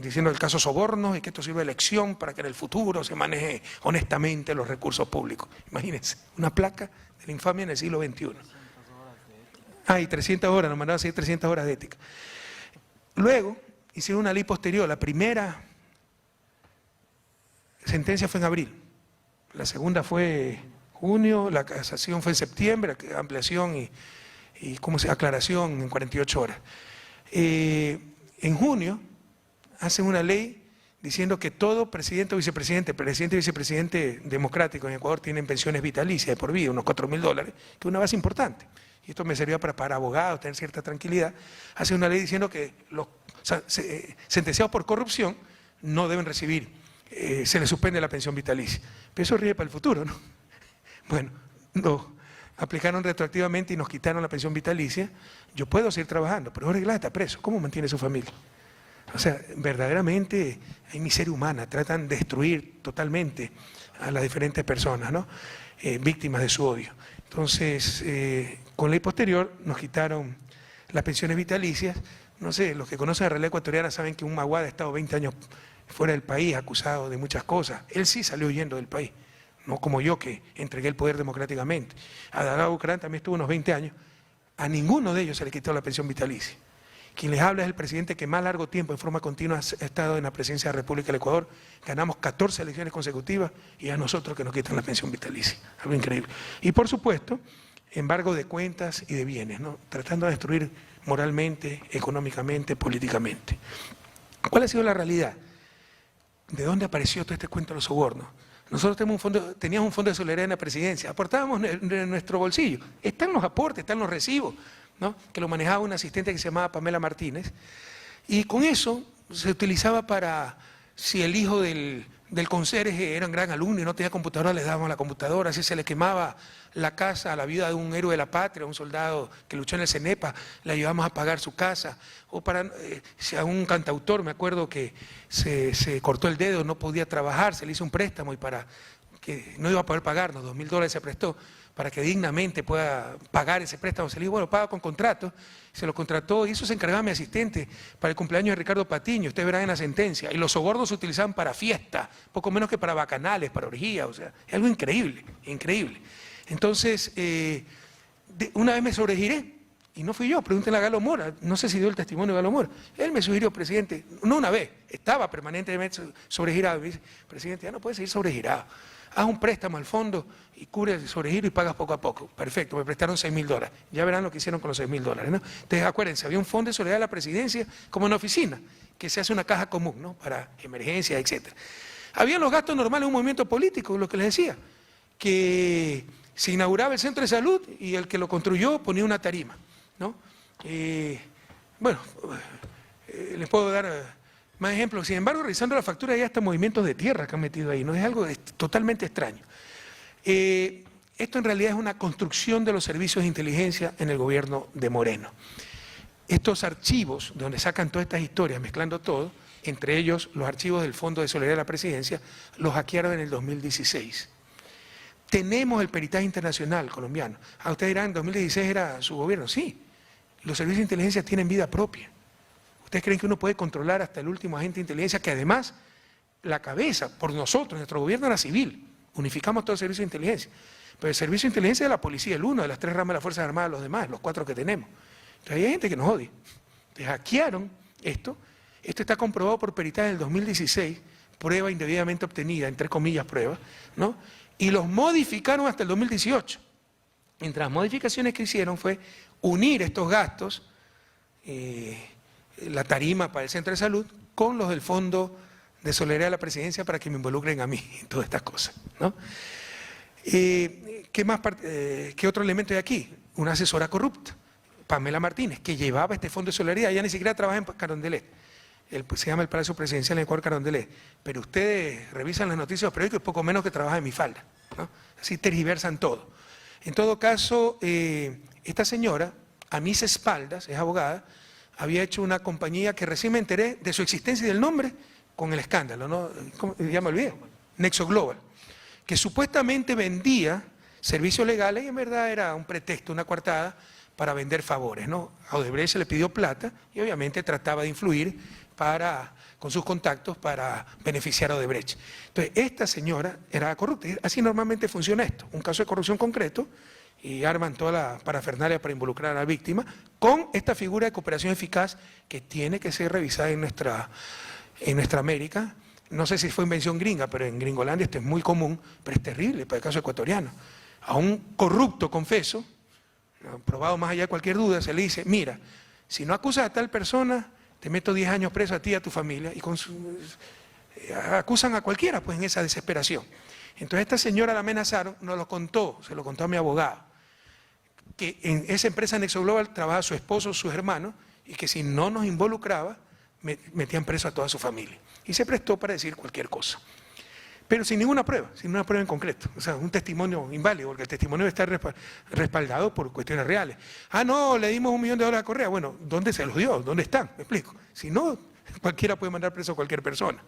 diciendo el caso Sobornos y que esto sirve de lección para que en el futuro se maneje honestamente los recursos públicos. Imagínense, una placa de la infamia en el siglo XXI. Y 300 horas, nos mandaban a seguir 300 horas de ética. Luego, hicieron una ley posterior, la primera sentencia fue en abril, la segunda fue junio, la casación fue en septiembre, ampliación y aclaración en 48 horas. En junio hacen una ley diciendo que todo presidente o vicepresidente, presidente y vicepresidente democrático en Ecuador tienen pensiones vitalicias de por vida, unos $4.000, que es una base importante. Y esto me servía para pagar abogados, tener cierta tranquilidad. Hace una ley diciendo que los sentenciados por corrupción no deben recibir, se les suspende la pensión vitalicia. Pero eso ríe para el futuro, ¿no? Bueno, lo aplicaron retroactivamente y nos quitaron la pensión vitalicia. Yo puedo seguir trabajando, pero Jorge Glass está preso. ¿Cómo mantiene su familia? O sea, verdaderamente hay miseria humana, tratan de destruir totalmente a las diferentes personas, ¿no? Víctimas de su odio. Entonces, con ley posterior nos quitaron las pensiones vitalicias. No sé, los que conocen la realidad ecuatoriana saben que un Maguad ha estado 20 años fuera del país, acusado de muchas cosas. Él sí salió huyendo del país, no como yo que entregué el poder democráticamente. A Dalao Bucaram también estuvo unos 20 años. A ninguno de ellos se le quitó la pensión vitalicia. Quien les habla es el presidente que más largo tiempo en forma continua ha estado en la presidencia de la República del Ecuador. Ganamos 14 elecciones consecutivas y a nosotros que nos quitan la pensión vitalicia. Algo increíble. Y por supuesto, embargo de cuentas y de bienes, ¿no? Tratando de destruir moralmente, económicamente, políticamente. ¿Cuál ha sido la realidad? ¿De dónde apareció todo este cuento de los sobornos? Nosotros teníamos un fondo de solidaridad en la presidencia, aportábamos de nuestro bolsillo. Están los aportes, están los recibos, ¿no? Que lo manejaba una asistente que se llamaba Pamela Martínez, y con eso se utilizaba para, si el hijo del conserje era un gran alumno y no tenía computadora, les dábamos la computadora. Si se le quemaba la casa a la viuda de un héroe de la patria, un soldado que luchó en el CENEPA, le ayudábamos a pagar su casa. O para si a un cantautor, me acuerdo que se cortó el dedo, no podía trabajar, se le hizo un préstamo y para que no iba a poder pagarnos, $2.000 se prestó, para que dignamente pueda pagar ese préstamo. Se le dijo, bueno, paga con contrato, se lo contrató y eso se encargaba mi asistente para el cumpleaños de Ricardo Patiño, ustedes verán en la sentencia. Y los sobornos se utilizaban para fiesta, poco menos que para bacanales, para orgías, o sea, es algo increíble, increíble. Entonces, una vez me sobregiré, y no fui yo, pregúntenle a Galo Mora, no sé si dio el testimonio de Galo Mora, él me sugirió, presidente, no una vez, estaba permanentemente sobregirado, me dice, presidente, ya no puede seguir sobregirado. Haz un préstamo al fondo y cubre el sobregiro y pagas poco a poco. Perfecto, me prestaron $6.000. Ya verán lo que hicieron con los $6.000, ¿no? Entonces, acuérdense, había un fondo de solidaridad de la presidencia como en oficina, que se hace una caja común, ¿no? Para emergencias, etc. Había los gastos normales de un movimiento político, lo que les decía, que se inauguraba el centro de salud y el que lo construyó ponía una tarima, ¿no? Bueno, les puedo dar más ejemplos. Sin embargo, revisando la factura, hay hasta movimientos de tierra que han metido ahí, ¿no? Es algo totalmente extraño. Esto en realidad es una construcción de los servicios de inteligencia en el gobierno de Moreno. Estos archivos, de donde sacan todas estas historias, mezclando todo, entre ellos los archivos del Fondo de Solidaridad de la Presidencia, los hackearon en el 2016. Tenemos el peritaje internacional colombiano. Ustedes dirán, en 2016 era su gobierno. Sí, los servicios de inteligencia tienen vida propia. ¿Ustedes creen que uno puede controlar hasta el último agente de inteligencia, que además la cabeza, por nosotros, nuestro gobierno era civil, unificamos todo el servicio de inteligencia, pero el servicio de inteligencia de la policía, el uno de las 3 ramas de las Fuerzas Armadas, los demás, los 4 que tenemos. Entonces hay gente que nos odia. Entonces hackearon esto está comprobado por peritaje del 2016, prueba indebidamente obtenida, entre comillas prueba, ¿no? Y los modificaron hasta el 2018. Entre las modificaciones que hicieron fue unir estos gastos, la tarima para el centro de salud, con los del Fondo de Solidaridad de la Presidencia para que me involucren a mí en todas estas cosas, ¿no? ¿Qué otro elemento hay aquí? Una asesora corrupta, Pamela Martínez, que llevaba este Fondo de Solidaridad, ya ni siquiera trabaja en Carondelet, se llama el Palacio Presidencial en Ecuador, Carondelet, pero ustedes revisan las noticias de los periódicos, poco menos que trabaja en mi falda, ¿no? Así tergiversan todo. En todo caso, esta señora, a mis espaldas, es abogada, había hecho una compañía que recién me enteré de su existencia y del nombre con el escándalo, ¿no? ¿Cómo? Ya me olvidé, Nexo Global, que supuestamente vendía servicios legales y en verdad era un pretexto, una coartada para vender favores, ¿no? A Odebrecht se le pidió plata y obviamente trataba de influir con sus contactos para beneficiar a Odebrecht. Entonces, esta señora era corrupta. Así normalmente funciona esto, un caso de corrupción concreto, y arman toda la parafernalia para involucrar a la víctima, con esta figura de cooperación eficaz que tiene que ser revisada en nuestra América. no sé si fue invención gringa, pero en Gringolandia esto es muy común, pero es terrible para el caso ecuatoriano. A un corrupto confeso, probado más allá de cualquier duda, se le dice, mira, si no acusas a tal persona, te meto 10 años preso a ti y a tu familia, y acusan a cualquiera pues en esa desesperación. Entonces esta señora la amenazaron, nos lo contó, se lo contó a mi abogado, que en esa empresa Nexo Global trabaja su esposo, sus hermanos, y que si no nos involucraba, metían preso a toda su familia. Y se prestó para decir cualquier cosa. Pero sin ninguna prueba en concreto. O sea, un testimonio inválido, porque el testimonio debe estar respaldado por cuestiones reales. Ah, no, le dimos $1 millón a Correa. Bueno, ¿dónde se los dio? ¿Dónde están? Me explico. Si no, cualquiera puede mandar preso a cualquier persona.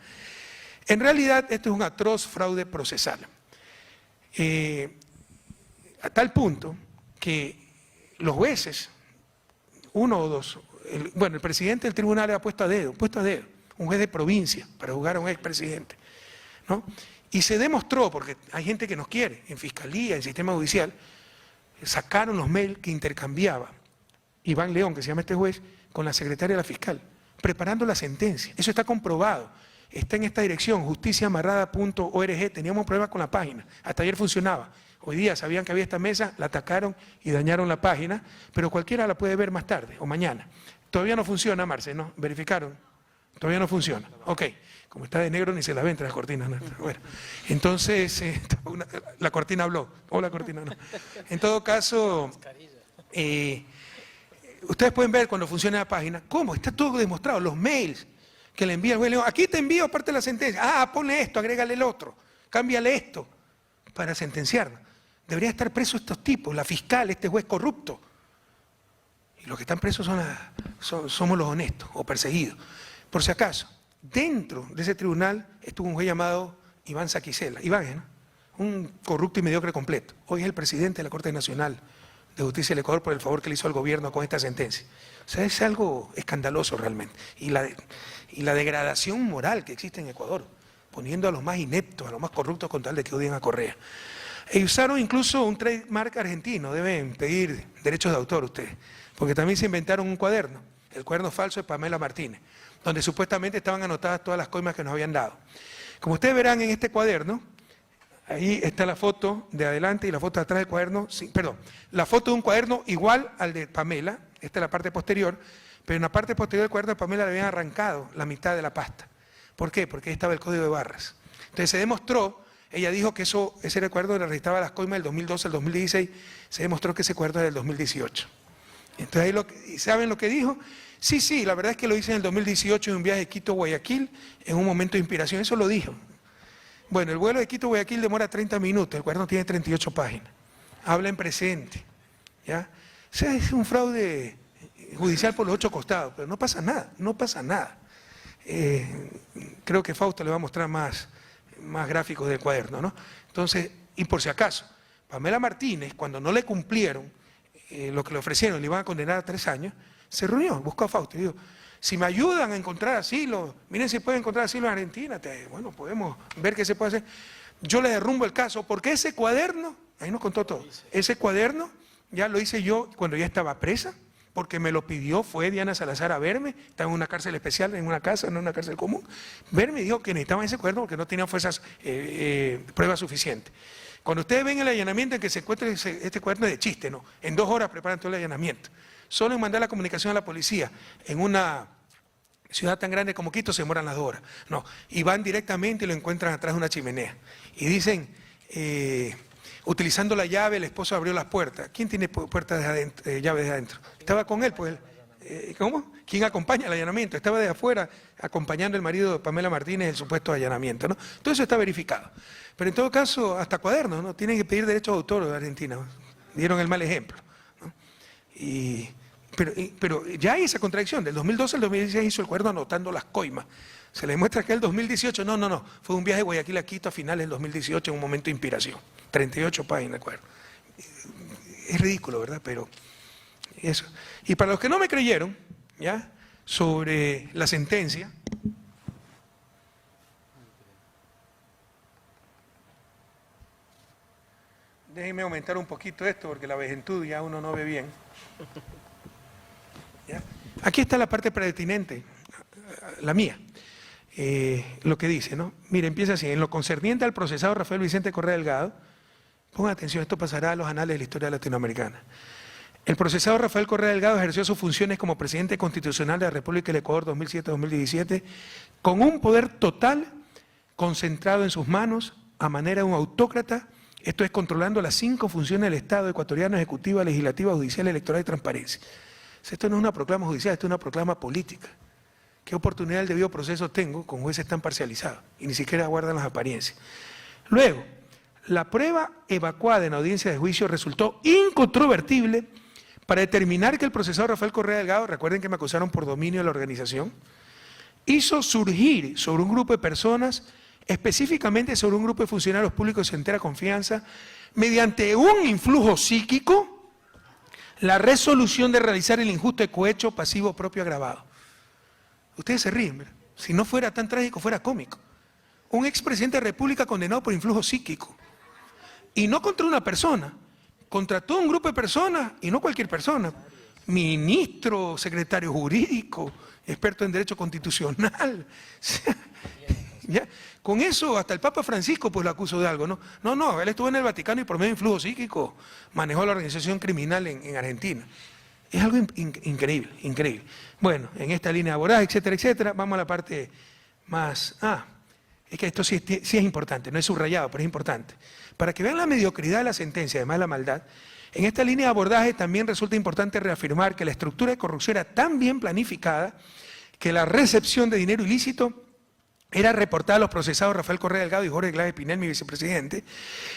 En realidad, esto es un atroz fraude procesal. A tal punto que los jueces, uno o dos, el presidente del tribunal ha puesto a dedo, un juez de provincia para juzgar a un expresidente, ¿no? Y se demostró, porque hay gente que nos quiere, en fiscalía, en sistema judicial, sacaron los mails que intercambiaba Iván León, que se llama este juez, con la secretaria de la fiscal, preparando la sentencia. Eso está comprobado. Está en esta dirección, justiciaamarrada.org. Teníamos problemas con la página. Hasta ayer funcionaba. Hoy día sabían que había esta mesa, la atacaron y dañaron la página, pero cualquiera la puede ver más tarde o mañana. Todavía no funciona, Marce, ¿no? ¿Verificaron? Todavía no funciona. Ok. Como está de negro ni se la ven las cortinas. ¿No? Bueno, entonces, la cortina habló. O la cortina no. En todo caso, ustedes pueden ver cuando funciona la página, cómo está todo demostrado, los mails que le envía el juez León. Aquí te envío parte de la sentencia. Ah, ponle esto, agrégale el otro, cámbiale esto para sentenciarnos. Deberían estar presos estos tipos, la fiscal, este juez corrupto. Y los que están presos somos los honestos o perseguidos. Por si acaso, dentro de ese tribunal estuvo un juez llamado Iván Saquicela, Iván, ¿no? Un corrupto y mediocre completo. Hoy es el presidente de la Corte Nacional de Justicia del Ecuador por el favor que le hizo al gobierno con esta sentencia. O sea, es algo escandaloso realmente. Y la degradación moral que existe en Ecuador, poniendo a los más ineptos, a los más corruptos con tal de que odien a Correa. E usaron incluso un trademark argentino, deben pedir derechos de autor ustedes, porque también se inventaron un cuaderno, el cuaderno falso de Pamela Martínez, donde supuestamente estaban anotadas todas las coimas que nos habían dado. Como ustedes verán en este cuaderno, ahí está la foto de adelante y la foto de atrás del cuaderno, sí, perdón, la foto de un cuaderno igual al de Pamela, esta es la parte posterior, pero en la parte posterior del cuaderno de Pamela le habían arrancado la mitad de la pasta. ¿Por qué? Porque ahí estaba el código de barras. Entonces se demostró, ella dijo que ese era el cuaderno donde registraba las coimas del 2012 al 2016, se demostró que ese cuaderno era del 2018. Entonces, ¿saben lo que dijo? Sí, la verdad es que lo hice en el 2018 en un viaje de Quito a Guayaquil, en un momento de inspiración, eso lo dijo. Bueno, el vuelo de Quito a Guayaquil demora 30 minutos, el cuaderno tiene 38 páginas, habla en presente, ¿ya? O sea, es un fraude judicial por los 8 costados, pero no pasa nada, no pasa nada. Creo que Fausto le va a mostrar más gráficos del cuaderno, ¿no? Entonces, y por si acaso, Pamela Martínez, cuando no le cumplieron lo que le ofrecieron, le iban a condenar a 3 años, se reunió, buscó a Fausto y dijo, si me ayudan a encontrar asilo, miren si pueden encontrar asilo en Argentina, bueno, podemos ver qué se puede hacer. Yo le derrumbo el caso, porque ese cuaderno, ahí nos contó todo, ese cuaderno ya lo hice yo cuando ya estaba presa, porque me lo pidió, fue Diana Salazar a verme, estaba en una cárcel especial, en una casa, no en una cárcel común, verme y dijo que necesitaban ese cuaderno porque no tenían pruebas suficientes. Cuando ustedes ven el allanamiento en que se encuentra este cuaderno de chiste, ¿no? En 2 horas preparan todo el allanamiento. Solo en mandar la comunicación a la policía, en una ciudad tan grande como Quito se demoran las 2 horas. No, y van directamente y lo encuentran atrás de una chimenea. Y dicen, utilizando la llave, el esposo abrió las puertas. ¿Quién tiene puertas de adentro, llaves de adentro? Estaba con él, pues. ¿Cómo? ¿Quién acompaña el allanamiento? Estaba de afuera acompañando el marido de Pamela Martínez el supuesto allanamiento, ¿no? Todo eso está verificado. Pero en todo caso, hasta cuadernos, ¿no? Tienen que pedir derechos de autor de Argentina, ¿no? Dieron el mal ejemplo, ¿no? Pero ya hay esa contradicción. Del 2012 al 2016 hizo el cuaderno anotando las coimas. Se le demuestra que el 2018, no, fue un viaje de Guayaquil a Quito a finales del 2018 en un momento de inspiración. 38 páginas de cuaderno. Es ridículo, ¿verdad? Pero eso. Y para los que no me creyeron, ¿ya? Sobre la sentencia, déjenme aumentar un poquito esto porque la vejentud ya uno no ve bien. ¿Ya? Aquí está la parte pertinente, la mía. lo que dice, ¿no? Mire, empieza así: en lo concerniente al procesado Rafael Vicente Correa Delgado, pongan atención, esto pasará a los anales de la historia latinoamericana. El procesado Rafael Correa Delgado ejerció sus funciones como presidente constitucional de la República del Ecuador 2007-2017 con un poder total concentrado en sus manos a manera de un autócrata, esto es controlando las 5 funciones del Estado ecuatoriano: ejecutiva, legislativa, judicial, electoral y transparencia. Esto no es una proclama judicial, esto es una proclama política. ¿Qué oportunidad del debido proceso tengo con jueces tan parcializados y ni siquiera guardan las apariencias? Luego, la prueba evacuada en audiencia de juicio resultó incontrovertible para determinar que el procesado Rafael Correa Delgado, recuerden que me acusaron por dominio de la organización, hizo surgir sobre un grupo de personas, específicamente sobre un grupo de funcionarios públicos de entera confianza, mediante un influjo psíquico, la resolución de realizar el injusto cohecho pasivo propio agravado. Ustedes se ríen, ¿verdad? Si no fuera tan trágico, fuera cómico. Un expresidente de la República condenado por influjo psíquico. Y no contra una persona, contra todo un grupo de personas, y no cualquier persona. Ministro, secretario jurídico, experto en derecho constitucional. ¿Ya? Con eso hasta el Papa Francisco pues lo acusó de algo, ¿no? No, él estuvo en el Vaticano y por medio de influjo psíquico manejó la organización criminal en Argentina. Es algo increíble, increíble. Bueno, en esta línea de abordaje, etcétera, etcétera, vamos a la parte más... es que esto sí es importante, no es subrayado, pero es importante. Para que vean la mediocridad de la sentencia, además de la maldad, en esta línea de abordaje también resulta importante reafirmar que la estructura de corrupción era tan bien planificada que la recepción de dinero ilícito era reportada a los procesados Rafael Correa Delgado y Jorge Glass Espinel, mi vicepresidente,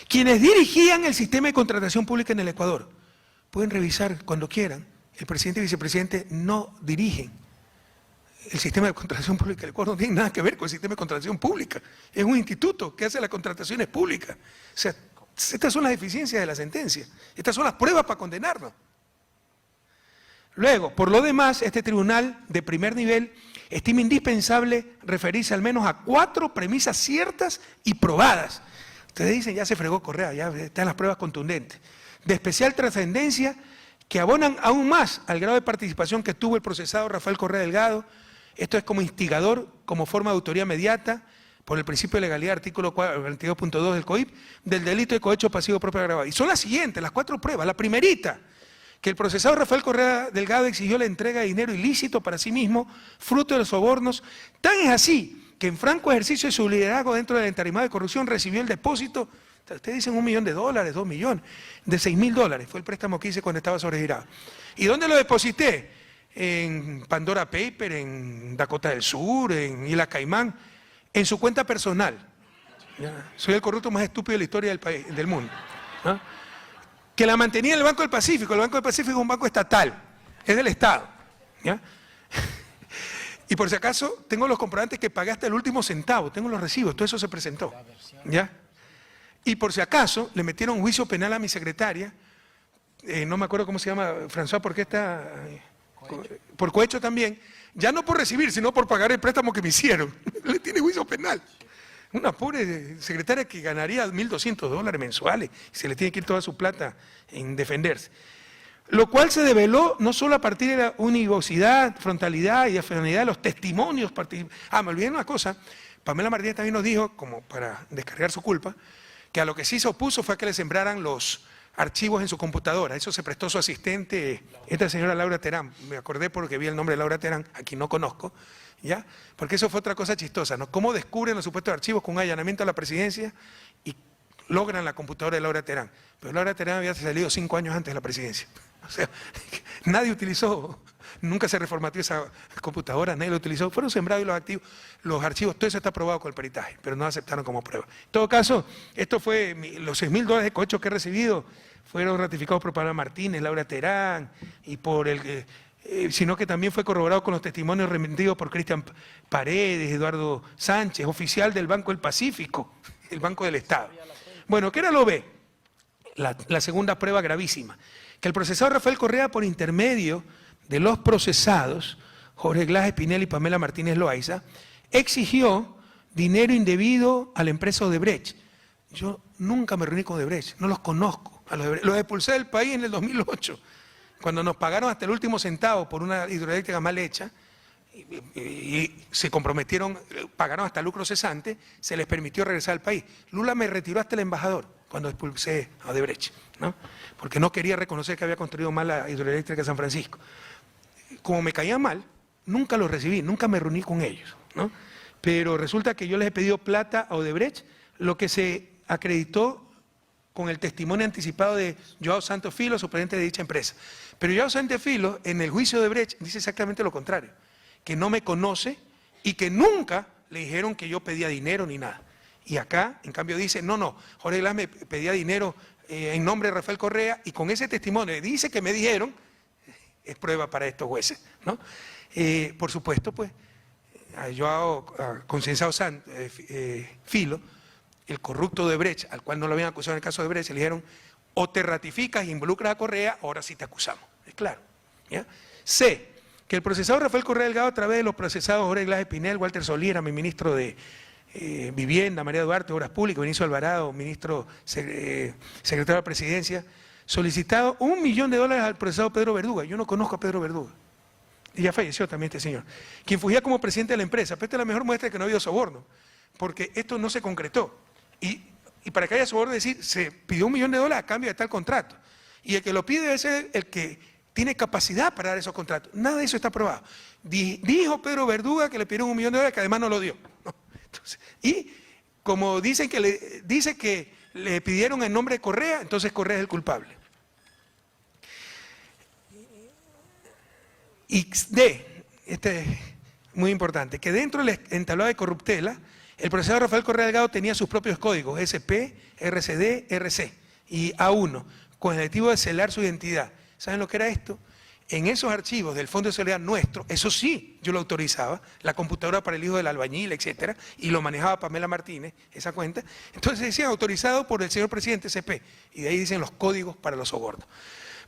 quienes dirigían el sistema de contratación pública en el Ecuador. Pueden revisar cuando quieran. El presidente y vicepresidente no dirigen el sistema de contratación pública del Ecuador, no tiene nada que ver con el sistema de contratación pública. Es un instituto que hace las contrataciones públicas. O sea, estas son las deficiencias de la sentencia. Estas son las pruebas para condenarnos. Luego, por lo demás, este tribunal de primer nivel estima indispensable referirse al menos a 4 premisas ciertas y probadas. Ustedes dicen, ya se fregó Correa, ya están las pruebas contundentes. De especial trascendencia, que abonan aún más al grado de participación que tuvo el procesado Rafael Correa Delgado. Esto es como instigador, como forma de autoría mediata, por el principio de legalidad, artículo 22.2 del COIP, del delito de cohecho pasivo propio agravado. Y son las siguientes, las 4 pruebas. La primerita, que el procesado Rafael Correa Delgado exigió la entrega de dinero ilícito para sí mismo, fruto de los sobornos. Tan es así que en franco ejercicio de su liderazgo dentro del entarimado de corrupción recibió el depósito, ustedes dicen $1 millón, $2 millones, de $6.000, fue el préstamo que hice cuando estaba sobregirado. ¿Y dónde lo deposité? En Pandora Paper, en Dakota del Sur, en Isla Caimán, en su cuenta personal. ¿Ya? Soy el corrupto más estúpido de la historia del mundo. ¿Ah? Que la mantenía en el Banco del Pacífico. El Banco del Pacífico es un banco estatal, es del Estado. ¿Ya? Y por si acaso, tengo los comprobantes que pagué hasta el último centavo, tengo los recibos, todo eso se presentó. ¿Ya? Y por si acaso, le metieron un juicio penal a mi secretaria, no me acuerdo cómo se llama, François, ¿por qué está? Por cohecho también, ya no por recibir, sino por pagar el préstamo que me hicieron. Le tiene juicio penal. Una pobre secretaria que ganaría $1.200 mensuales, y se le tiene que ir toda su plata en defenderse. Lo cual se develó no solo a partir de la univocidad, frontalidad y afinidad de los testimonios. Me olvidé una cosa, Pamela Martínez también nos dijo, como para descargar su culpa, que a lo que sí se opuso fue a que le sembraran los archivos en su computadora. Eso se prestó su asistente, esta señora Laura Terán. Me acordé porque vi el nombre de Laura Terán, a quien no conozco, ¿ya? Porque eso fue otra cosa chistosa, ¿no? Cómo descubren los supuestos archivos con un allanamiento a la presidencia y logran la computadora de Laura Terán. Pero Laura Terán había salido 5 años antes de la presidencia. O sea, nadie utilizó, nunca se reformateó esa computadora, nadie lo utilizó. Fueron sembrados los activos, los archivos, todo eso está aprobado con el peritaje, pero no aceptaron como prueba. En todo caso, esto fue, los $6.000 de cohecho que he recibido fueron ratificados por Pamela Martínez, Laura Terán, y por sino que también fue corroborado con los testimonios remitidos por Cristian Paredes, Eduardo Sánchez, oficial del Banco del Pacífico, el Banco del Estado. Bueno, ¿qué era lo B? La segunda prueba gravísima, que el procesado Rafael Correa, por intermedio de los procesados, Jorge Glass Espinel y Pamela Martínez Loaiza, exigió dinero indebido a la empresa Odebrecht. Yo nunca me reuní con Odebrecht, no los conozco. Los expulsé del país en el 2008, cuando nos pagaron hasta el último centavo por una hidroeléctrica mal hecha, y se comprometieron, pagaron hasta lucro cesante, se les permitió regresar al país. Lula me retiró hasta el embajador cuando expulsé a Odebrecht, ¿no? Porque no quería reconocer que había construido mal la hidroeléctrica de San Francisco. Como me caía mal, nunca los recibí, nunca me reuní con ellos, ¿no? Pero resulta que yo les he pedido plata a Odebrecht, lo que se acreditó con el testimonio anticipado de Joao Santos Filo, superintendente de dicha empresa. Pero Joao Santos Filo, en el juicio de Odebrecht, dice exactamente lo contrario, que no me conoce y que nunca le dijeron que yo pedía dinero ni nada. Y acá, en cambio, dice, no, Jorge Glass me pedía dinero en nombre de Rafael Correa, y con ese testimonio dice que me dijeron, es prueba para estos jueces, ¿no? Por supuesto, pues, a Joao Concensao Filo, el corrupto de Odebrecht, al cual no lo habían acusado en el caso de Odebrecht, le dijeron, o te ratificas e involucras a Correa, ahora sí te acusamos. Es claro, ¿ya? C, que el procesado Rafael Correa Delgado, a través de los procesados Jorge Glass Espinel, Walter Solís, mi ministro de Vivienda, María Duarte, Obras Públicas, Benicio Alvarado, ministro secretario de la Presidencia, solicitado $1 millón al procesado Pedro Verduga. Yo no conozco a Pedro Verduga. Y ya falleció también este señor. Quien fungía como presidente de la empresa. Pero esta es la mejor muestra de que no ha habido soborno, porque esto no se concretó. Y para que haya soborno, decir, se pidió $1 millón a cambio de tal contrato. Y el que lo pide debe ser el que tiene capacidad para dar esos contratos. Nada de eso está aprobado. Dijo Pedro Verduga que le pidieron $1 millón, que además no lo dio. ¿No? Entonces, y como dicen que dice que le pidieron en nombre de Correa, entonces Correa es el culpable. Y D, este es muy importante, que dentro del entablado de corruptela, el procesado Rafael Correa Delgado tenía sus propios códigos, SP, RCD, RC y A1, con el objetivo de celar su identidad. ¿Saben lo que era esto? En esos archivos del Fondo de Seguridad nuestro, eso sí, yo lo autorizaba, la computadora para el hijo del albañil, etcétera, y lo manejaba Pamela Martínez, esa cuenta. Entonces decía autorizado por el señor presidente CP, y de ahí dicen los códigos para los sobornos.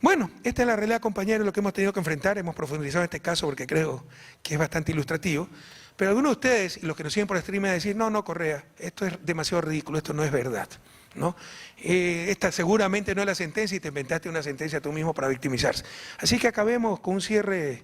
Bueno, esta es la realidad, compañeros, lo que hemos tenido que enfrentar. Hemos profundizado en este caso porque creo que es bastante ilustrativo. Pero algunos de ustedes, y los que nos siguen por stream, van a decir, no, Correa, esto es demasiado ridículo, esto no es verdad, ¿no? Esta seguramente no es la sentencia y te inventaste una sentencia tú mismo para victimizarse. Así que acabemos con un cierre,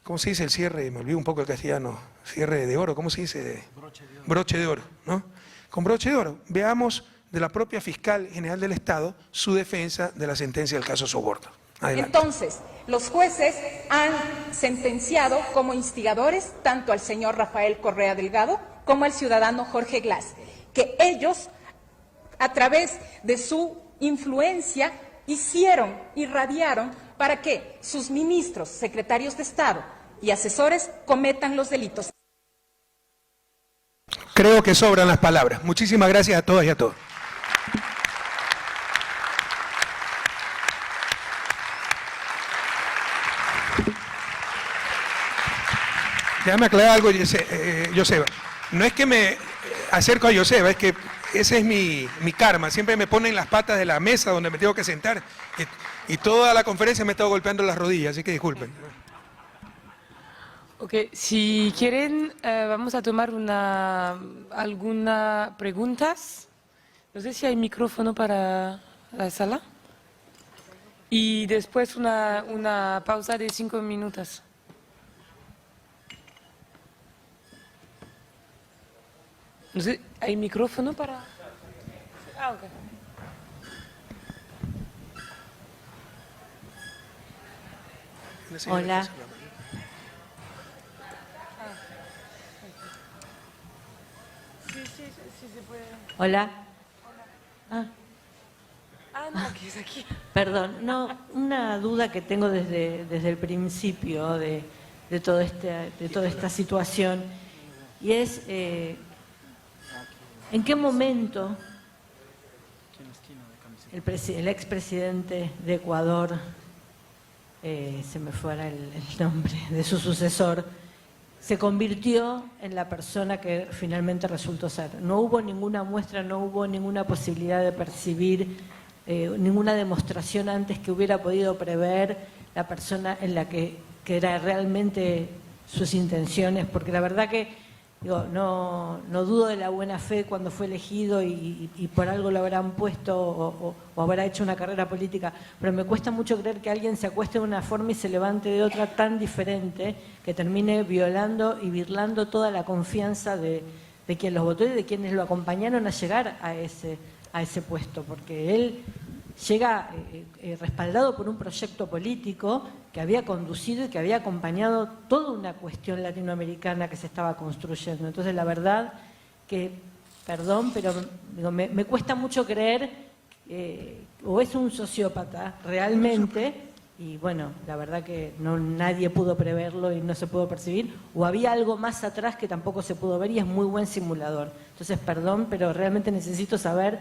¿cómo se dice el cierre? Me olvido un poco el castellano, cierre de oro, ¿cómo se dice? Broche de oro. Broche de oro, ¿no? Con broche de oro. Veamos de la propia fiscal general del Estado su defensa de la sentencia del caso soborno. Adelante. Entonces, los jueces han sentenciado como instigadores tanto al señor Rafael Correa Delgado como al ciudadano Jorge Glass, que ellos, a través de su influencia, irradiaron para que sus ministros, secretarios de Estado y asesores cometan los delitos. Creo que sobran las palabras. Muchísimas gracias a todas y a todos. Déjame aclarar algo, Joseba. No es que me acerco a Joseba, es que ese es mi karma. Siempre me ponen las patas de la mesa donde me tengo que sentar y toda la conferencia me he estado golpeando las rodillas, así que disculpen. Ok, si quieren, vamos a tomar algunas preguntas. No sé si hay micrófono para la sala. Y después una pausa de 5 minutos. No sé, ¿hay micrófono para...? Ok. Hola. Sí, se puede. Hola. No, aquí es aquí. Perdón, no, una duda que tengo desde el principio de toda esta situación, y es ¿en qué momento el expresidente de Ecuador, se me fuera el nombre de su sucesor, se convirtió en la persona que finalmente resultó ser? No hubo ninguna muestra, no hubo ninguna posibilidad de percibir, ninguna demostración antes que hubiera podido prever la persona en la que era realmente sus intenciones, porque la verdad que Digo, no dudo de la buena fe cuando fue elegido y por algo lo habrán puesto o habrá hecho una carrera política, pero me cuesta mucho creer que alguien se acueste de una forma y se levante de otra tan diferente, que termine violando y birlando toda la confianza de quien los votó y de quienes lo acompañaron a llegar a ese puesto, porque él llega respaldado por un proyecto político que había conducido y que había acompañado toda una cuestión latinoamericana que se estaba construyendo. Entonces, la verdad que, perdón, pero digo, me cuesta mucho creer, o es un sociópata realmente, y bueno, la verdad que nadie pudo preverlo y no se pudo percibir, o había algo más atrás que tampoco se pudo ver y es muy buen simulador. Entonces, perdón, pero realmente necesito saber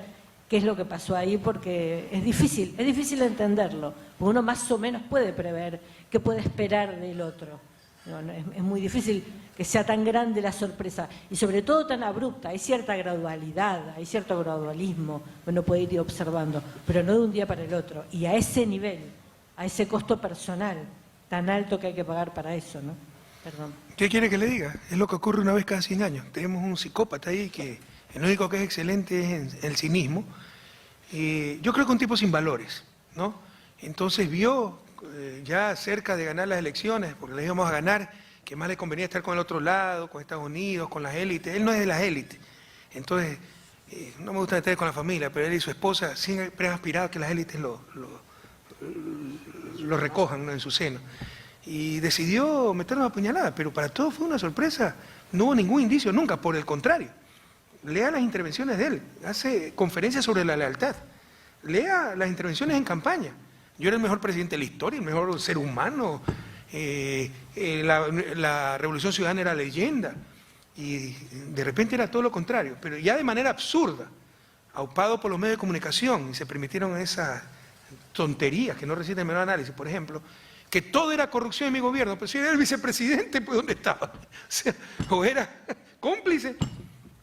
qué es lo que pasó ahí, porque es difícil entenderlo. Porque uno más o menos puede prever qué puede esperar del otro. Es muy difícil que sea tan grande la sorpresa y sobre todo tan abrupta. Hay cierta gradualidad, hay cierto gradualismo que uno puede ir observando, pero no de un día para el otro. Y a ese nivel, a ese costo personal tan alto que hay que pagar para eso, ¿no? Perdón. ¿Qué quiere que le diga? Es lo que ocurre una vez cada 100 años. Tenemos un psicópata ahí que el único que es excelente es el cinismo. Yo creo que un tipo sin valores, ¿no? Entonces vio ya cerca de ganar las elecciones, porque le íbamos a ganar, que más le convenía estar con el otro lado, con Estados Unidos, con las élites. Él no es de las élites. Entonces, no me gusta meter con la familia, pero él y su esposa siempre han aspirado a que las élites lo recojan, ¿no?, en su seno. Y decidió meternos a puñalada, pero para todos fue una sorpresa. No hubo ningún indicio, nunca, por el contrario. Lea las intervenciones de él, hace conferencias sobre la lealtad, lea las intervenciones en campaña. Yo era el mejor presidente de la historia, el mejor ser humano, la Revolución Ciudadana era leyenda, y de repente era todo lo contrario, pero ya de manera absurda, aupado por los medios de comunicación, y se permitieron esas tonterías que no resisten el menor análisis. Por ejemplo, que todo era corrupción en mi gobierno, pero si era el vicepresidente, pues ¿dónde estaba? O sea, o era cómplice,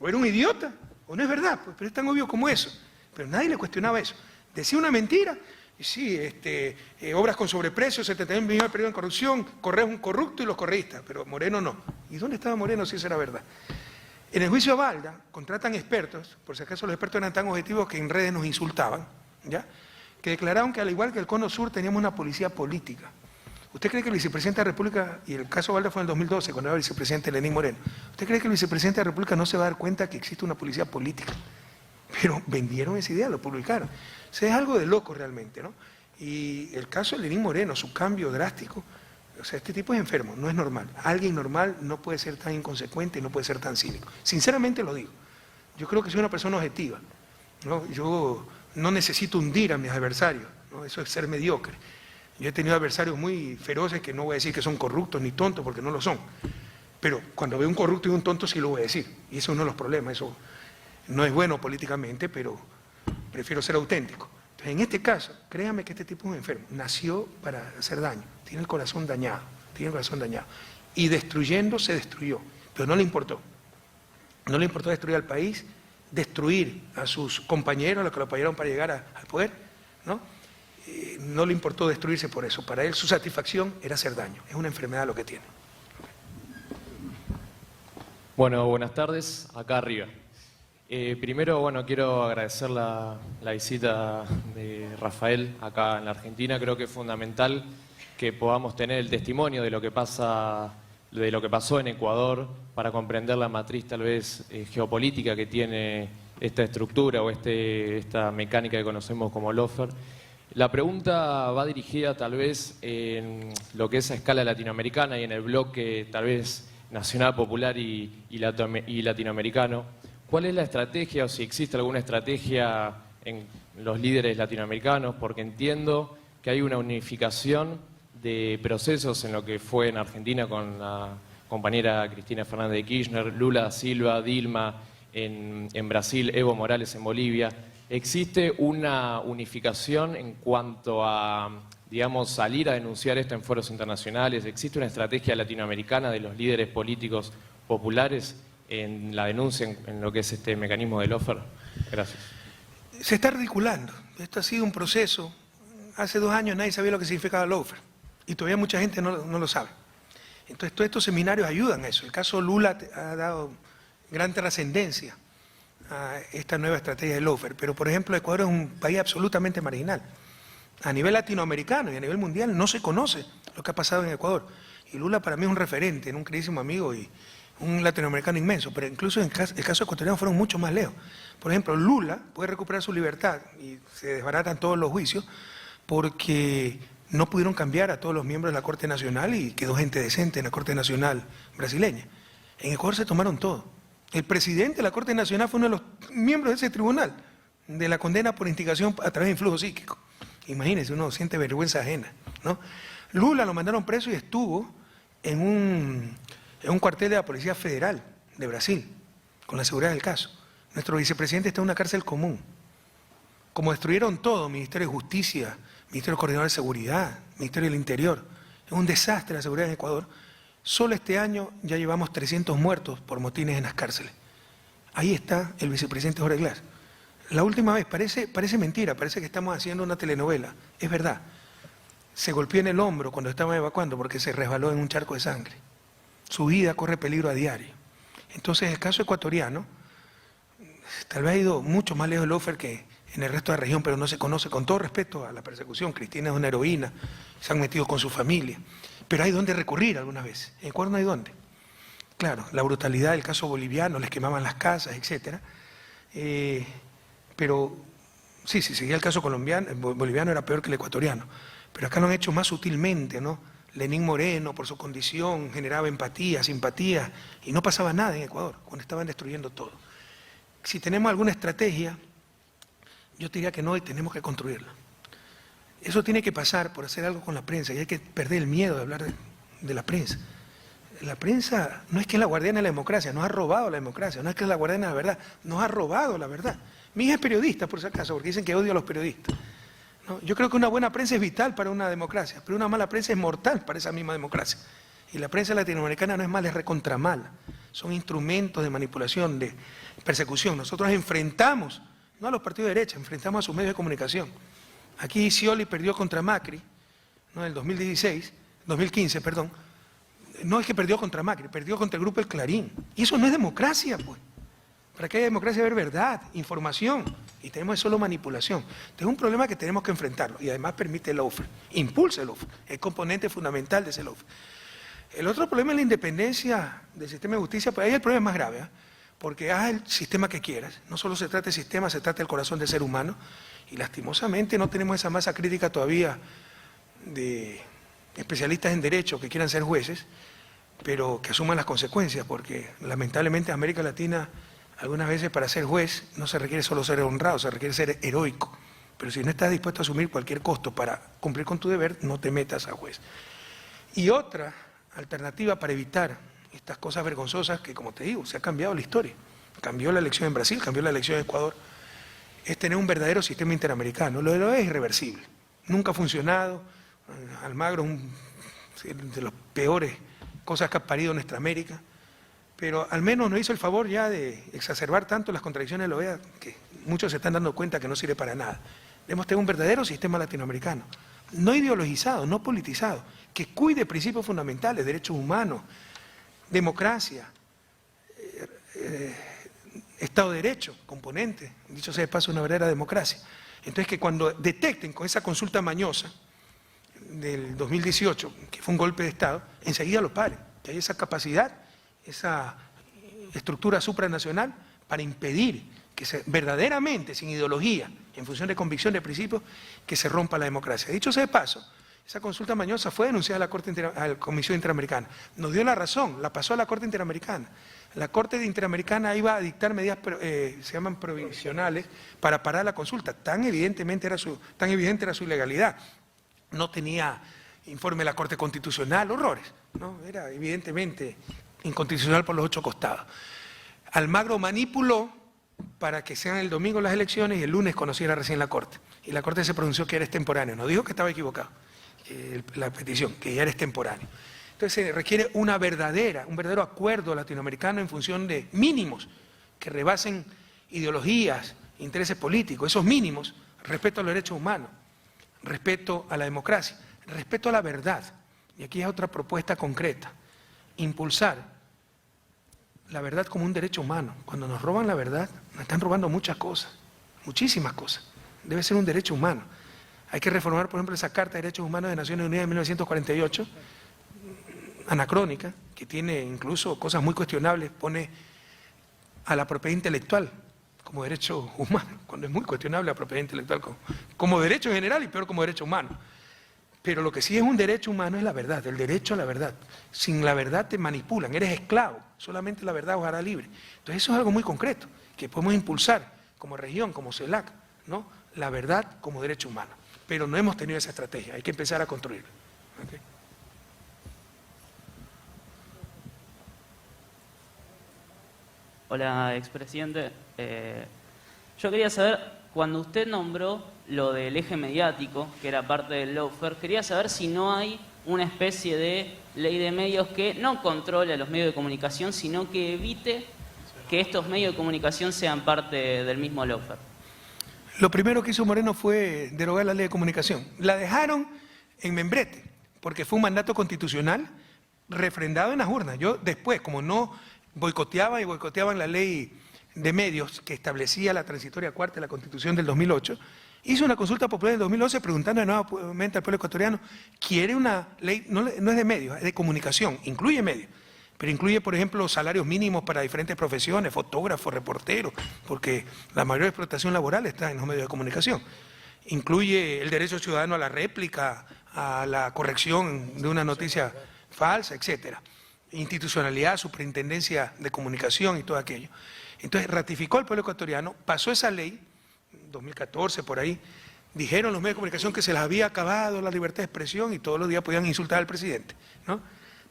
o era un idiota, o no es verdad, pues, pero es tan obvio como eso. Pero nadie le cuestionaba eso. Decía una mentira, y sí, obras con sobreprecio, 71 millones perdidos en corrupción, Correa es un corrupto y los correístas, pero Moreno no. ¿Y dónde estaba Moreno si eso era verdad? En el juicio a Balda contratan expertos, por si acaso los expertos eran tan objetivos que en redes nos insultaban, ¿ya?, que declararon que al igual que el Cono Sur teníamos una policía política. ¿Usted cree que el vicepresidente de la República, y el caso Balda fue en el 2012, cuando era vicepresidente Lenín Moreno, ¿usted cree que el vicepresidente de la República no se va a dar cuenta que existe una policía política? Pero vendieron esa idea, lo publicaron. O sea, es algo de loco realmente, ¿no? Y el caso de Lenín Moreno, su cambio drástico, o sea, este tipo es enfermo, no es normal. Alguien normal no puede ser tan inconsecuente y no puede ser tan cínico. Sinceramente lo digo. Yo creo que soy una persona objetiva, ¿no? Yo no necesito hundir a mis adversarios, ¿no? Eso es ser mediocre. Yo he tenido adversarios muy feroces que no voy a decir que son corruptos ni tontos, porque no lo son. Pero cuando veo un corrupto y un tonto sí lo voy a decir. Y eso es uno de los problemas. Eso no es bueno políticamente, pero prefiero ser auténtico. Entonces, en este caso, créame que este tipo es un enfermo. Nació para hacer daño. Tiene el corazón dañado. Y destruyendo se destruyó. Pero no le importó. No le importó destruir al país, destruir a sus compañeros, a los que lo apoyaron para llegar al poder, ¿no? No le importó destruirse por eso. Para él su satisfacción era hacer daño. Es una enfermedad lo que tiene. Bueno, buenas tardes. Acá arriba. Primero, bueno, quiero agradecer la visita de Rafael acá en la Argentina. Creo que es fundamental que podamos tener el testimonio de lo que pasó en Ecuador para comprender la matriz tal vez geopolítica que tiene esta estructura o esta mecánica que conocemos como lawfare. La pregunta va dirigida tal vez en lo que es a escala latinoamericana y en el bloque tal vez nacional, popular y latinoamericano. ¿Cuál es la estrategia o si existe alguna estrategia en los líderes latinoamericanos? Porque entiendo que hay una unificación de procesos en lo que fue en Argentina con la compañera Cristina Fernández de Kirchner, Lula da Silva, Dilma en Brasil, Evo Morales en Bolivia. ¿Existe una unificación en cuanto a, digamos, salir a denunciar esto en foros internacionales? ¿Existe una estrategia latinoamericana de los líderes políticos populares en la denuncia, en lo que es este mecanismo de lawfare? Gracias. Se está articulando. Esto ha sido un proceso. Hace 2 años nadie sabía lo que significaba lawfare y todavía mucha gente no lo sabe. Entonces todos estos seminarios ayudan a eso. El caso Lula ha dado gran trascendencia a esta nueva estrategia del lawfare. Pero, por ejemplo, Ecuador es un país absolutamente marginal. A nivel latinoamericano y a nivel mundial no se conoce lo que ha pasado en Ecuador. Y Lula para mí es un referente, un queridísimo amigo y un latinoamericano inmenso, pero incluso en el caso ecuatoriano fueron mucho más lejos. Por ejemplo, Lula puede recuperar su libertad y se desbaratan todos los juicios porque no pudieron cambiar a todos los miembros de la Corte Nacional y quedó gente decente en la Corte Nacional brasileña. En Ecuador se tomaron todo. El presidente de la Corte Nacional fue uno de los miembros de ese tribunal, de la condena por instigación a través de influjo psíquico. Imagínense, uno siente vergüenza ajena, ¿no? Lula lo mandaron preso y estuvo en un cuartel de la Policía Federal de Brasil, con la seguridad del caso. Nuestro vicepresidente está en una cárcel común. Como destruyeron todo, Ministerio de Justicia, Ministerio Coordinador de Seguridad, Ministerio del Interior, es un desastre la seguridad en Ecuador. Solo este año ya llevamos 300 muertos por motines en las cárceles. Ahí está el vicepresidente Jorge Glass. La última vez, parece mentira, parece que estamos haciendo una telenovela, es verdad. Se golpeó en el hombro cuando estaba evacuando porque se resbaló en un charco de sangre. Su vida corre peligro a diario. Entonces, el caso ecuatoriano, tal vez ha ido mucho más lejos el lawfare que en el resto de la región, pero no se conoce, con todo respeto a la persecución. Cristina es una heroína, se han metido con su familia, pero hay donde recurrir algunas veces. En Ecuador no hay dónde. Claro, la brutalidad del caso boliviano, les quemaban las casas, etcétera. Pero sí, si seguía el caso colombiano, el boliviano era peor que el ecuatoriano. Pero acá lo han hecho más sutilmente, ¿no? Lenín Moreno, por su condición, generaba empatía, simpatía, y no pasaba nada en Ecuador, cuando estaban destruyendo todo. Si tenemos alguna estrategia, yo te diría que no, y tenemos que construirla. Eso tiene que pasar por hacer algo con la prensa, y hay que perder el miedo de hablar de la prensa. La prensa no es que es la guardiana de la democracia, nos ha robado la democracia, no es que es la guardiana de la verdad, nos ha robado la verdad. Mi hija es periodista, por si acaso, porque dicen que odio a los periodistas. ¿No? Yo creo que una buena prensa es vital para una democracia, pero una mala prensa es mortal para esa misma democracia. Y la prensa latinoamericana no es mala, es recontra mala. Son instrumentos de manipulación, de persecución. Nosotros enfrentamos, no a los partidos de derecha, enfrentamos a sus medios de comunicación. Aquí Scioli perdió contra Macri, ¿no? En el 2015, perdón. No es que perdió contra Macri, perdió contra el grupo El Clarín. Y eso no es democracia, pues. Para que haya democracia debe haber verdad, información, y tenemos solo manipulación. Entonces es un problema que tenemos que enfrentarlo, y además permite el lawfare, impulsa el lawfare, es componente fundamental de ese lawfare. El otro problema es la independencia del sistema de justicia, pues ahí el problema es más grave, porque haz el sistema que quieras, no solo se trata de sistema, se trata del corazón del ser humano, y lastimosamente no tenemos esa masa crítica todavía de especialistas en derecho que quieran ser jueces, pero que asuman las consecuencias, porque lamentablemente en América Latina algunas veces para ser juez no se requiere solo ser honrado, se requiere ser heroico. Pero si no estás dispuesto a asumir cualquier costo para cumplir con tu deber, no te metas a juez. Y otra alternativa para evitar estas cosas vergonzosas que, como te digo, se ha cambiado la historia. Cambió la elección en Brasil, cambió la elección en Ecuador. Es tener un verdadero sistema interamericano. Lo de lo es irreversible. Nunca ha funcionado. Almagro es una de las peores cosas que ha parido nuestra América. Pero al menos nos hizo el favor ya de exacerbar tanto las contradicciones de la OEA que muchos se están dando cuenta que no sirve para nada. Debemos tener un verdadero sistema latinoamericano, no ideologizado, no politizado, que cuide principios fundamentales, derechos humanos, democracia, Estado de Derecho, componente, dicho sea de paso, una verdadera democracia. Entonces que cuando detecten con esa consulta mañosa del 2018, que fue un golpe de Estado, enseguida lo paren, que hay esa capacidad, esa estructura supranacional para impedir que verdaderamente, sin ideología, en función de convicción de principios, que se rompa la democracia. Dicho sea de paso, esa consulta mañosa fue denunciada a la Comisión Interamericana. Nos dio la razón, la pasó a la Corte Interamericana. La Corte Interamericana iba a dictar medidas, se llaman provisionales, para parar la consulta. Tan evidente era su ilegalidad. No tenía informe de la Corte Constitucional, horrores, ¿no? Era evidentemente inconstitucional por los 8 costados. Almagro manipuló para que sean el domingo las elecciones y el lunes conociera recién la Corte. Y la Corte se pronunció que era extemporáneo, no dijo que estaba equivocado, la petición, que ya era extemporáneo. Entonces se requiere un verdadero acuerdo latinoamericano en función de mínimos que rebasen ideologías, intereses políticos, esos mínimos, respeto a los derechos humanos, respeto a la democracia, respeto a la verdad. Y aquí es otra propuesta concreta. Impulsar la verdad como un derecho humano. Cuando nos roban la verdad, nos están robando muchas cosas, muchísimas cosas. Debe ser un derecho humano. Hay que reformar, por ejemplo, esa Carta de Derechos Humanos de Naciones Unidas de 1948, anacrónica, que tiene incluso cosas muy cuestionables, pone a la propiedad intelectual como derecho humano, cuando es muy cuestionable la propiedad intelectual como derecho en general y peor como derecho humano. Pero lo que sí es un derecho humano es la verdad, el derecho a la verdad. Sin la verdad te manipulan, eres esclavo, solamente la verdad os hará libre. Entonces eso es algo muy concreto, que podemos impulsar como región, como CELAC, ¿no? La verdad como derecho humano. Pero no hemos tenido esa estrategia, hay que empezar a construirla. ¿Okay? Hola, expresidente. Yo quería saber, cuando usted nombró lo del eje mediático, que era parte del lawfare, quería saber si no hay una especie de ley de medios que no controle a los medios de comunicación, sino que evite que estos medios de comunicación sean parte del mismo lawfare. Lo primero que hizo Moreno fue derogar la ley de comunicación. La dejaron en membrete, porque fue un mandato constitucional refrendado en las urnas. Yo después, como no boicoteaban la ley de medios que establecía la transitoria cuarta de la Constitución del 2008, hizo una consulta popular en el 2011 preguntando nuevamente al pueblo ecuatoriano, ¿quiere una ley? No es de medios, es de comunicación, incluye medios, pero incluye, por ejemplo, salarios mínimos para diferentes profesiones, fotógrafos, reporteros, porque la mayor explotación laboral está en los medios de comunicación. Incluye el derecho ciudadano a la réplica, a la corrección de una noticia falsa, etcétera. Institucionalidad, superintendencia de comunicación y todo aquello. Entonces ratificó el pueblo ecuatoriano, pasó esa ley, 2014 por ahí, dijeron los medios de comunicación que se les había acabado la libertad de expresión y todos los días podían insultar al presidente, ¿no?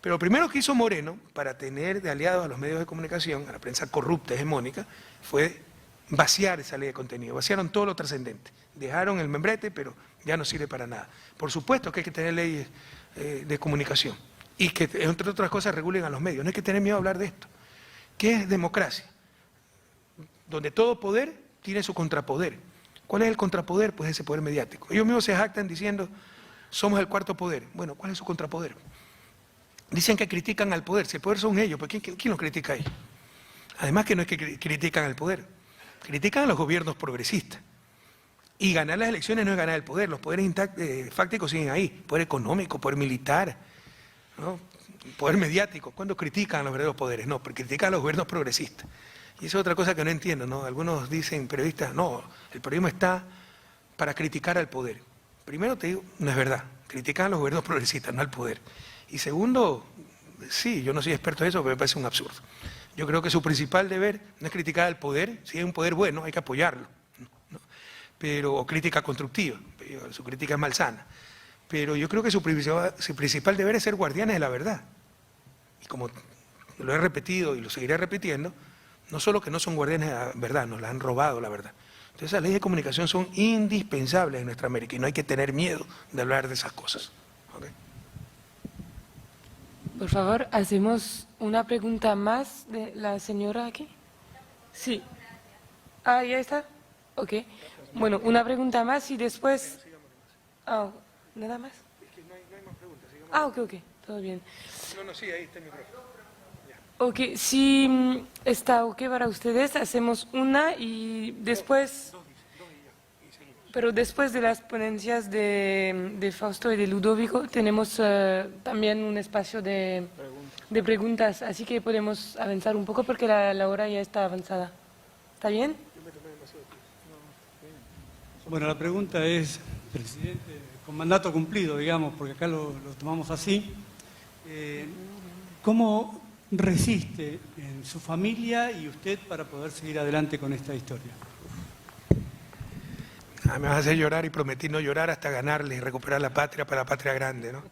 Pero lo primero que hizo Moreno para tener de aliados a los medios de comunicación, a la prensa corrupta, hegemónica, fue vaciar esa ley de contenido, vaciaron todo lo trascendente, dejaron el membrete, pero ya no sirve para nada. Por supuesto que hay que tener leyes de comunicación y que, entre otras cosas, regulen a los medios. No hay que tener miedo a hablar de esto. ¿Qué es democracia? Donde todo poder tiene su contrapoder. ¿Cuál es el contrapoder? Pues ese poder mediático. Ellos mismos se jactan diciendo, somos el cuarto poder. Bueno, ¿cuál es su contrapoder? Dicen que critican al poder. Si el poder son ellos, ¿pues quién los critica a ellos? Además que no es que critican al poder, critican a los gobiernos progresistas. Y ganar las elecciones no es ganar el poder, los poderes fácticos siguen ahí, poder económico, poder militar, ¿no? Poder mediático. ¿Cuándo critican a los verdaderos poderes? No, porque critican a los gobiernos progresistas. Y eso es otra cosa que no entiendo, ¿no? Algunos dicen, periodistas, no, el periodismo está para criticar al poder. Primero te digo, no es verdad, critican a los gobiernos progresistas, no al poder. Y segundo, sí, yo no soy experto en eso, pero me parece un absurdo. Yo creo que su principal deber no es criticar al poder, si es un poder bueno hay que apoyarlo, ¿no? Pero, o crítica constructiva, su crítica es malsana. Pero yo creo que su principal deber es ser guardianes de la verdad. Y como lo he repetido y lo seguiré repitiendo, no solo que no son guardianes de la verdad, nos la han robado la verdad. Entonces las leyes de comunicación son indispensables en nuestra América y no hay que tener miedo de hablar de esas cosas. ¿Okay? Por favor, hacemos una pregunta más de la señora aquí. Sí. Ah, ¿ya está? Ok. Bueno, una pregunta más y después... Ah, ¿nada más? Ah, ok, todo bien. No, sí, ahí está el micrófono. Ok, si está ok para ustedes, hacemos una y después... Pero después de las ponencias de Fausto y de Ludovico, tenemos también un espacio de preguntas, así que podemos avanzar un poco porque la hora ya está avanzada. ¿Está bien? Bueno, la pregunta es, presidente, con mandato cumplido, digamos, porque acá lo tomamos así, ¿cómo resiste en su familia y usted para poder seguir adelante con esta historia? Me vas a hacer llorar y prometí no llorar hasta ganarle y recuperar la patria para la patria grande, ¿no?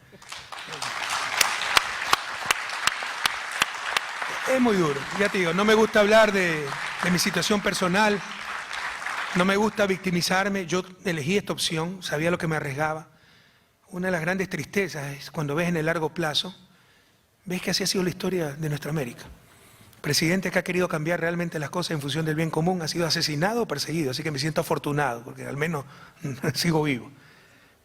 Es muy duro, ya te digo, no me gusta hablar de mi situación personal, no me gusta victimizarme, yo elegí esta opción, sabía lo que me arriesgaba. Una de las grandes tristezas es cuando ves en el largo plazo, ves que así ha sido la historia de nuestra América. El presidente que ha querido cambiar realmente las cosas en función del bien común ha sido asesinado o perseguido, así que me siento afortunado, porque al menos sigo vivo.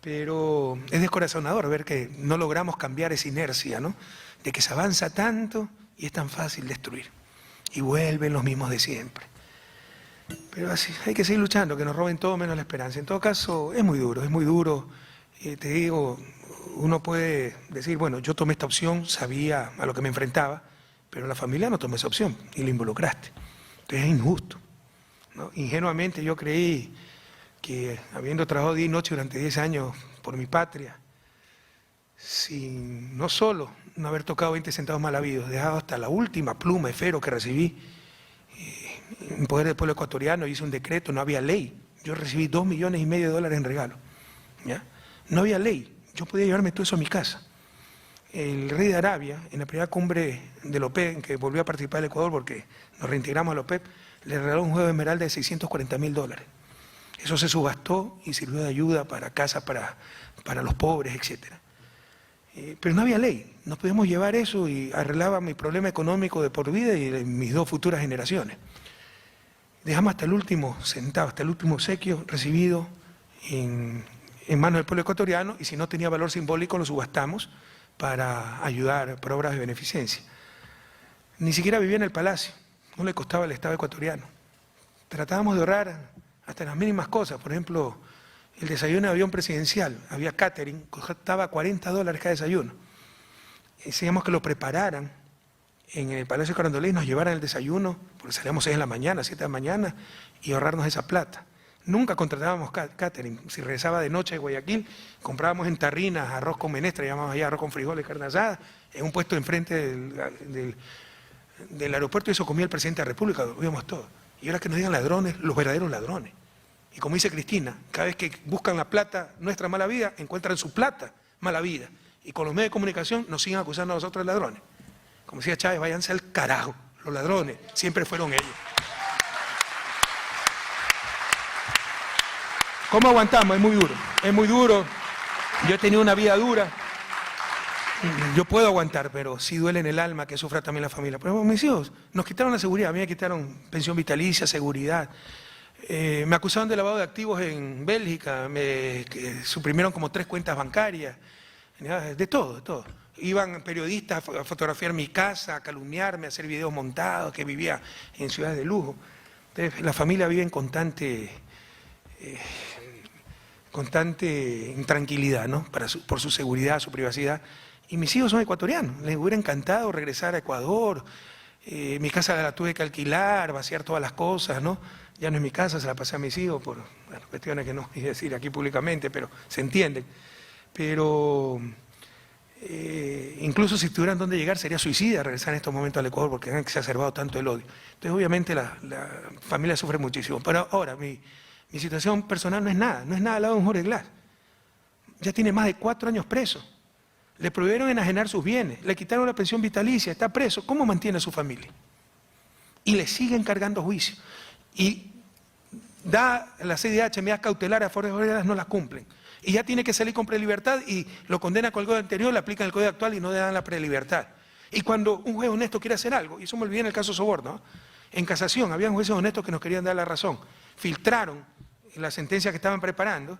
Pero es descorazonador ver que no logramos cambiar esa inercia, ¿no? De que se avanza tanto y es tan fácil destruir. y vuelven los mismos de siempre. Pero así, hay que seguir luchando, que nos roben todo menos la esperanza. En todo caso, es muy duro, es muy duro. Te digo, uno puede decir, bueno, yo tomé esta opción, sabía a lo que me enfrentaba, pero la familia no tomó esa opción y la involucraste. Entonces es injusto, ¿no? Ingenuamente yo creí que habiendo trabajado día y noche durante 10 años por mi patria, sin no solo no haber tocado 20 centavos mal habidos, dejado hasta la última pluma de fero que recibí en poder del pueblo ecuatoriano, hice un decreto, no había ley. Yo recibí $2,5 millones en regalo, ¿ya? No había ley, yo podía llevarme todo eso a mi casa. El rey de Arabia, en la primera cumbre del OPEP, en que volvió a participar el Ecuador porque nos reintegramos al OPEP, le regaló un juego de esmeralda de $640,000. Eso se subastó y sirvió de ayuda para casas para los pobres, etc. Pero no había ley, nos podíamos llevar eso y arreglaba mi problema económico de por vida y de mis 2 futuras generaciones. Dejamos hasta el último centavo, hasta el último obsequio recibido en manos del pueblo ecuatoriano, y si no tenía valor simbólico lo subastamos para ayudar por obras de beneficencia. Ni siquiera vivía en el palacio, no le costaba al Estado ecuatoriano. Tratábamos de ahorrar hasta las mínimas cosas, por ejemplo, el desayuno de avión presidencial, había catering, costaba $40 cada desayuno. Decíamos que lo prepararan en el Palacio de Carondelet y nos llevaran el desayuno, porque salíamos 6 de la mañana, 7 de la mañana, y ahorrarnos esa plata. Nunca contratábamos catering. Si regresaba de noche de Guayaquil, comprábamos en tarrinas arroz con menestra, llamábamos allá arroz con frijoles, carne asada, en un puesto enfrente del aeropuerto, y eso comía el presidente de la República, lo vimos todo. Y ahora que nos digan ladrones, los verdaderos ladrones. Y como dice Cristina, cada vez que buscan la plata, nuestra mala vida, encuentran su plata, mala vida. Y con los medios de comunicación nos siguen acusando a nosotros de ladrones. Como decía Chávez, váyanse al carajo, los ladrones siempre fueron ellos. ¿Cómo aguantamos? Es muy duro, es muy duro. Yo he tenido una vida dura. Yo puedo aguantar, pero sí duele en el alma que sufra también la familia. Por ejemplo, mis hijos nos quitaron la seguridad, a mí me quitaron pensión vitalicia, seguridad. Me acusaron de lavado de activos en Bélgica, me suprimieron como 3 cuentas bancarias, de todo, de todo. Iban periodistas a fotografiar mi casa, a calumniarme, a hacer videos montados, que vivía en ciudades de lujo. Entonces, la familia vive en constante intranquilidad, ¿no? Por su seguridad, su privacidad. Y mis hijos son ecuatorianos, les hubiera encantado regresar a Ecuador. Mi casa la tuve que alquilar, vaciar todas las cosas, ¿no? Ya no es mi casa, se la pasé a mis hijos por cuestiones que no voy a decir aquí públicamente, pero se entienden. Pero incluso si tuvieran dónde llegar, sería suicida regresar en estos momentos al Ecuador, porque han exacerbado tanto el odio. Entonces, obviamente, la familia sufre muchísimo. Pero ahora, mi situación personal no es nada al lado de don Jorge Glass. Ya tiene más de 4 años preso. Le prohibieron enajenar sus bienes, le quitaron la pensión vitalicia, está preso. ¿Cómo mantiene a su familia? Y le siguen cargando juicio. Y da la CIDH medidas cautelares a Jorge Glass, no las cumplen. Y ya tiene que salir con prelibertad y lo condena con el código anterior, le aplican el código actual y no le dan la prelibertad. Y cuando un juez honesto quiere hacer algo, y eso me olvidé en el caso Soborno, ¿no? En casación habían jueces honestos que nos querían dar la razón. Filtraron la sentencia que estaban preparando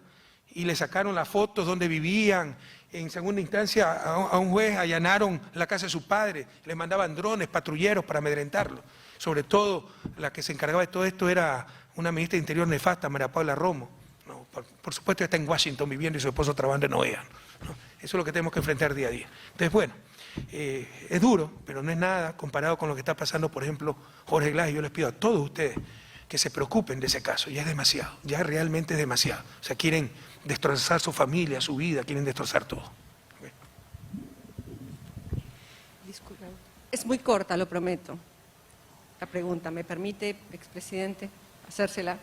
y le sacaron las fotos donde vivían. En segunda instancia a un juez allanaron la casa de su padre, le mandaban drones, patrulleros para amedrentarlo. Sobre todo la que se encargaba de todo esto era una ministra de Interior nefasta, María Paula Romo. No, por supuesto está en Washington viviendo y su esposo trabajando en OEA, ¿no? Eso es lo que tenemos que enfrentar día a día. Entonces, bueno, es duro, pero no es nada comparado con lo que está pasando, por ejemplo, Jorge Glass. Y yo les pido a todos ustedes que se preocupen de ese caso. Ya es demasiado, ya realmente es demasiado. O sea, quieren destrozar su familia, su vida, quieren destrozar todo. Disculpe. Es muy corta, lo prometo. La pregunta, ¿me permite, expresidente, hacérsela?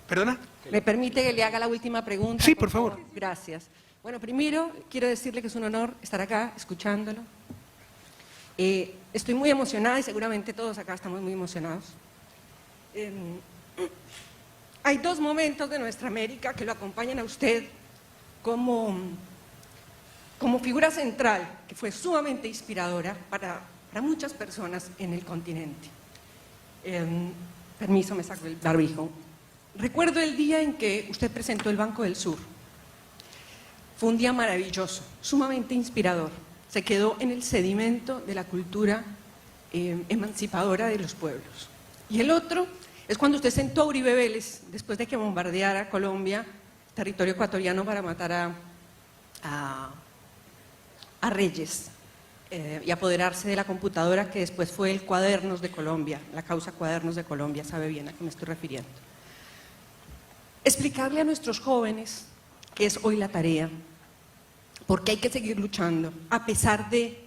¿Perdona? ¿Me permite que le haga la última pregunta? Sí, por favor. Gracias. Bueno, primero quiero decirle que es un honor estar acá escuchándolo. Estoy muy emocionada y seguramente todos acá estamos muy emocionados. Hay 2 momentos de nuestra América que lo acompañan a usted como figura central, que fue sumamente inspiradora para muchas personas en el continente. Permiso, me saco el barbijo. Recuerdo el día en que usted presentó el Banco del Sur. Fue un día maravilloso, sumamente inspirador. Se quedó en el sedimento de la cultura emancipadora de los pueblos. Y el otro es cuando usted sentó a Uribe Vélez, después de que bombardeara Colombia, territorio ecuatoriano, para matar a Reyes y apoderarse de la computadora que después fue el Cuadernos de Colombia, la causa Cuadernos de Colombia, sabe bien a qué me estoy refiriendo. Explicarle a nuestros jóvenes, que es hoy la tarea, porque hay que seguir luchando, a pesar de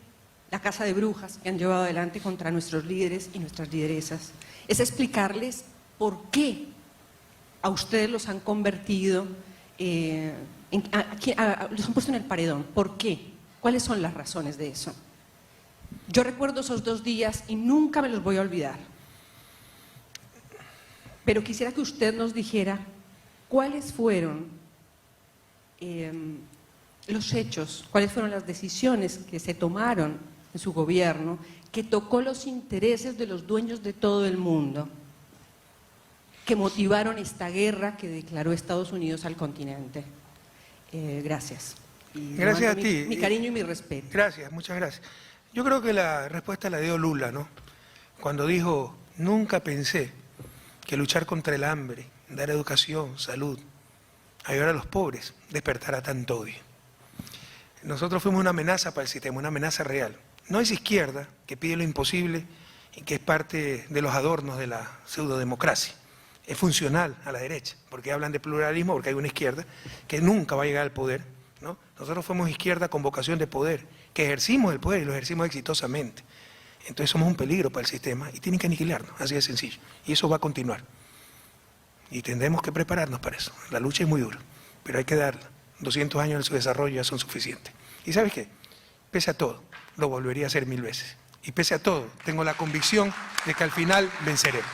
la caza de brujas que han llevado adelante contra nuestros líderes y nuestras lideresas, es explicarles por qué a ustedes los han convertido, los han puesto en el paredón, ¿por qué? ¿Cuáles son las razones de eso? Yo recuerdo esos 2 días y nunca me los voy a olvidar. Pero quisiera que usted nos dijera cuáles fueron los hechos, cuáles fueron las decisiones que se tomaron en su gobierno que tocó los intereses de los dueños de todo el mundo, que motivaron esta guerra que declaró Estados Unidos al continente. Gracias. Y Gracias a ti. Mi cariño y mi respeto. Gracias, muchas gracias. Yo creo que la respuesta la dio Lula, ¿no? Cuando dijo, nunca pensé que luchar contra el hambre, dar educación, salud, ayudar a los pobres, despertará tanto odio. Nosotros fuimos una amenaza para el sistema, una amenaza real. No es izquierda, que pide lo imposible y que es parte de los adornos de la pseudodemocracia. Es funcional a la derecha, porque hablan de pluralismo, porque hay una izquierda que nunca va a llegar al poder, ¿no? Nosotros fuimos izquierda con vocación de poder, que ejercimos el poder y lo ejercimos exitosamente. Entonces somos un peligro para el sistema y tienen que aniquilarnos, así de sencillo. Y eso va a continuar. Y tendremos que prepararnos para eso. La lucha es muy dura, pero hay que darla. 200 años de su desarrollo ya son suficientes. ¿Y sabes qué? Pese a todo, lo volvería a hacer 1000 veces. Y pese a todo, tengo la convicción de que al final venceremos.